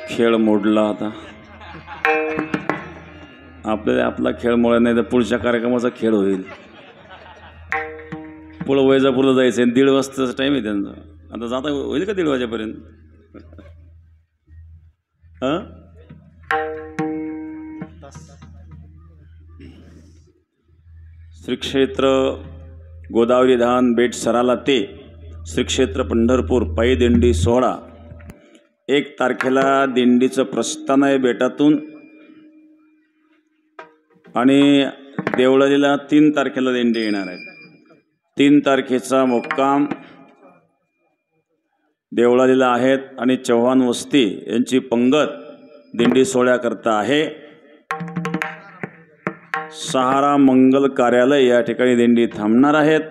खेळ मोडला आता. आपल्याला आपला खेळ मोडला नाही तर पुढच्या कार्यक्रमाचा खेळ होईल. पुढं वैजापूरला जायचं आहे, 1:30 वाजताचा टाईम आहे त्यांचा. आता जाता होईल का 1:30 वाजेपर्यंत? हां श्री क्षेत्र गोदावरी धान बेट सराला ते श्री क्षेत्र पंढरपूर पायी दिंडी सोहळा 1 तारखेला दिंडीचं प्रस्थान आहे बेटातून आणि देवळालीला 3 तारखेला दिंडी येणार आहे. 3 तारखेचा मुक्काम देवळालीला आहेत आणि चव्हाण वस्ती यांची पंगत दिंडी सोहळ्याकरता आहे. सहारा मंगल कार्यालय या ठिकाणी दिंडी थांबणार आहेत.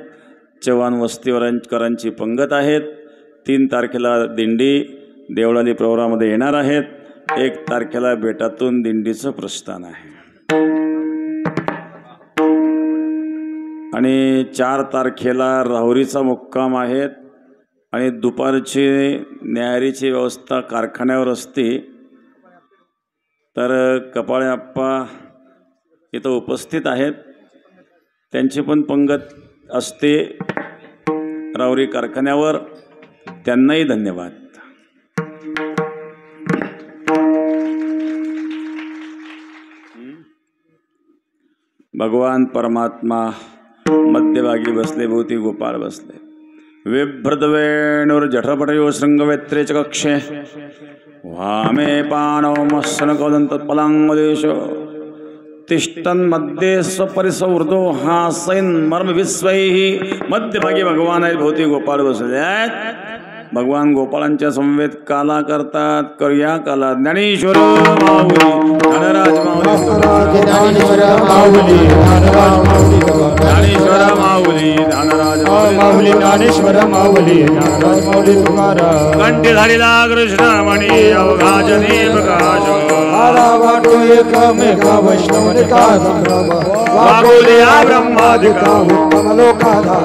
चव्हाण वस्तीकरांची पंगत आहेत. 3 तारखेला दिंडी देवळाली प्रवरामध्ये येणार आहेत. 1 तारखेला बेटातून दिंडीचं प्रस्थान आहे आणि 4 तारखेला राहुरीचा मुक्काम आहेत आणि दुपारची न्याहारीची व्यवस्था कारखान्यावर असते. तर कपाळे आप्पा इथं उपस्थित आहेत. त्यांची पण पंगत असते राहुरी कारखान्यावर. त्यांनाही धन्यवाद. भगवान परमात्मा मध्यभागी बसले, भोवती गोपाळ बसले. बिभ्रतवेणुर जठरपटयो शृंगवेत्रे च कक्षे वामे पाणौ मत्सनकौदन्त पलाङ्गदेशो तिष्ठन् मध्ये स्वपरिसौर्दो हासैन् मर्म विश्वैः. मध्यभागी भगवान आहेत, भोवती गोपाळ बसले आहेत. भगवान गोपाळांच्या संवेद काला करतात. करूया काला. ज्ञानेश्वर माऊली ज्ञानराज माऊली ज्ञानेश्वर माऊली ज्ञानराज माऊली ज्ञानेश्वर माऊली ज्ञानराज माऊली ज्ञानेश्वर माऊली ज्ञानराज माऊली तुकाराम. कंठी धरिला कृष्णमणी अवघाजनी प्रकाश. आला वाटो एकमेका वैष्णवनिका संभ्रम वागोलिया ब्रह्मादिका उत्तम लोकाला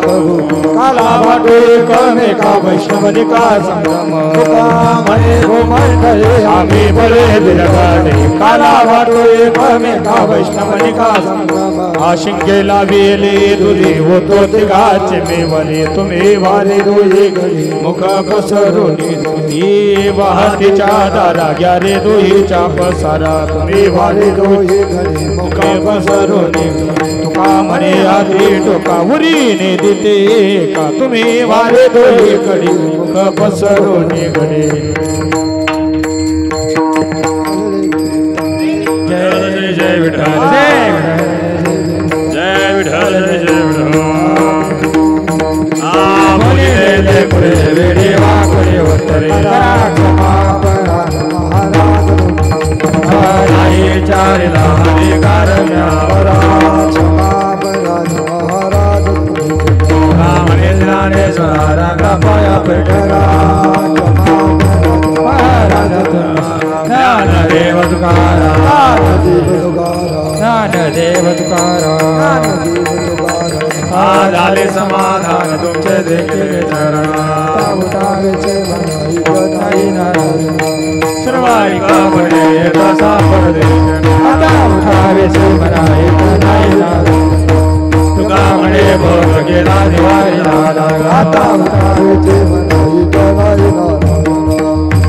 काला वाटो एकमेका वैष्णवनिका संभ्रम. तुका म्हणे हो मंडळी आम्ही बरे बिरगाडे काला वाटो एकमेका वैष्णवनिका संभ्रम. आशिंकेला वेले दुरी होतो तिघाचे मेवले तुम्ही वाले दोही घडी मुख पसरुनी तुम्ही वाहतीच्या दारा घ्या रे दोहीच्या पसारा तुम्ही वाले दोही घडी मुख पसरुनी. तुका म्हणे आधी टोका उरीने देते का तुम्ही वाले दोही घडी मुख पसरुनी घडी. जय जय विठ्ठल जय विठ्ठल जय विठ्ठल. आ बोले पुढे वेडी वाकडे होतरे आई चारिला हरी कारण्यावर रामने ज्ञानेश्वरा कृपया पेटरा ज्ञानदेव तुकारा ज्ञानदेव तुकारा. झाले समाधान तुमचे देखील चरण सर्वाई का पडे कसा परदेश आता उठावे से मनाई तुका म्हणे भोग गेला दिवाळीला आता उठावे से मनाई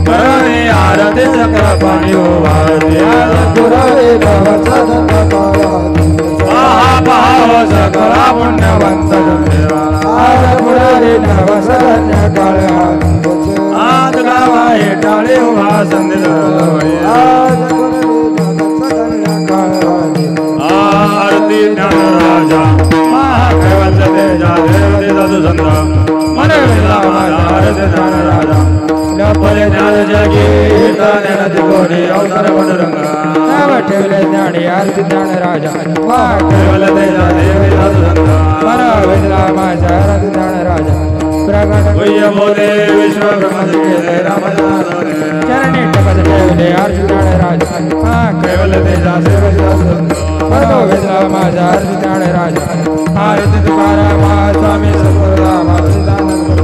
करणे आरती चक्र पाणी पाहाव सकला पुण्यवंत आज गावा हे टाळे उभा संदेश आरती ज्ञान राजा महाकैवल्य तेजा देव देव मन आरती ज्ञान राजा लपले ज्ञान जगी कोणी अवतार वडरंगा ठेवले ज्ञानी आरती ज्ञान राजा महाकैवल्य तेजा देव मन वेदला माझा आरती ज्ञान राजा प्रगट बोले विश्व ब्रह्मदेव रामदास चरणी टपद ठेवले आरती ज्ञान राजा महाकैवल्य तेजा देव वेदला माझा आरती ज्ञान राजा आरती तुकाराम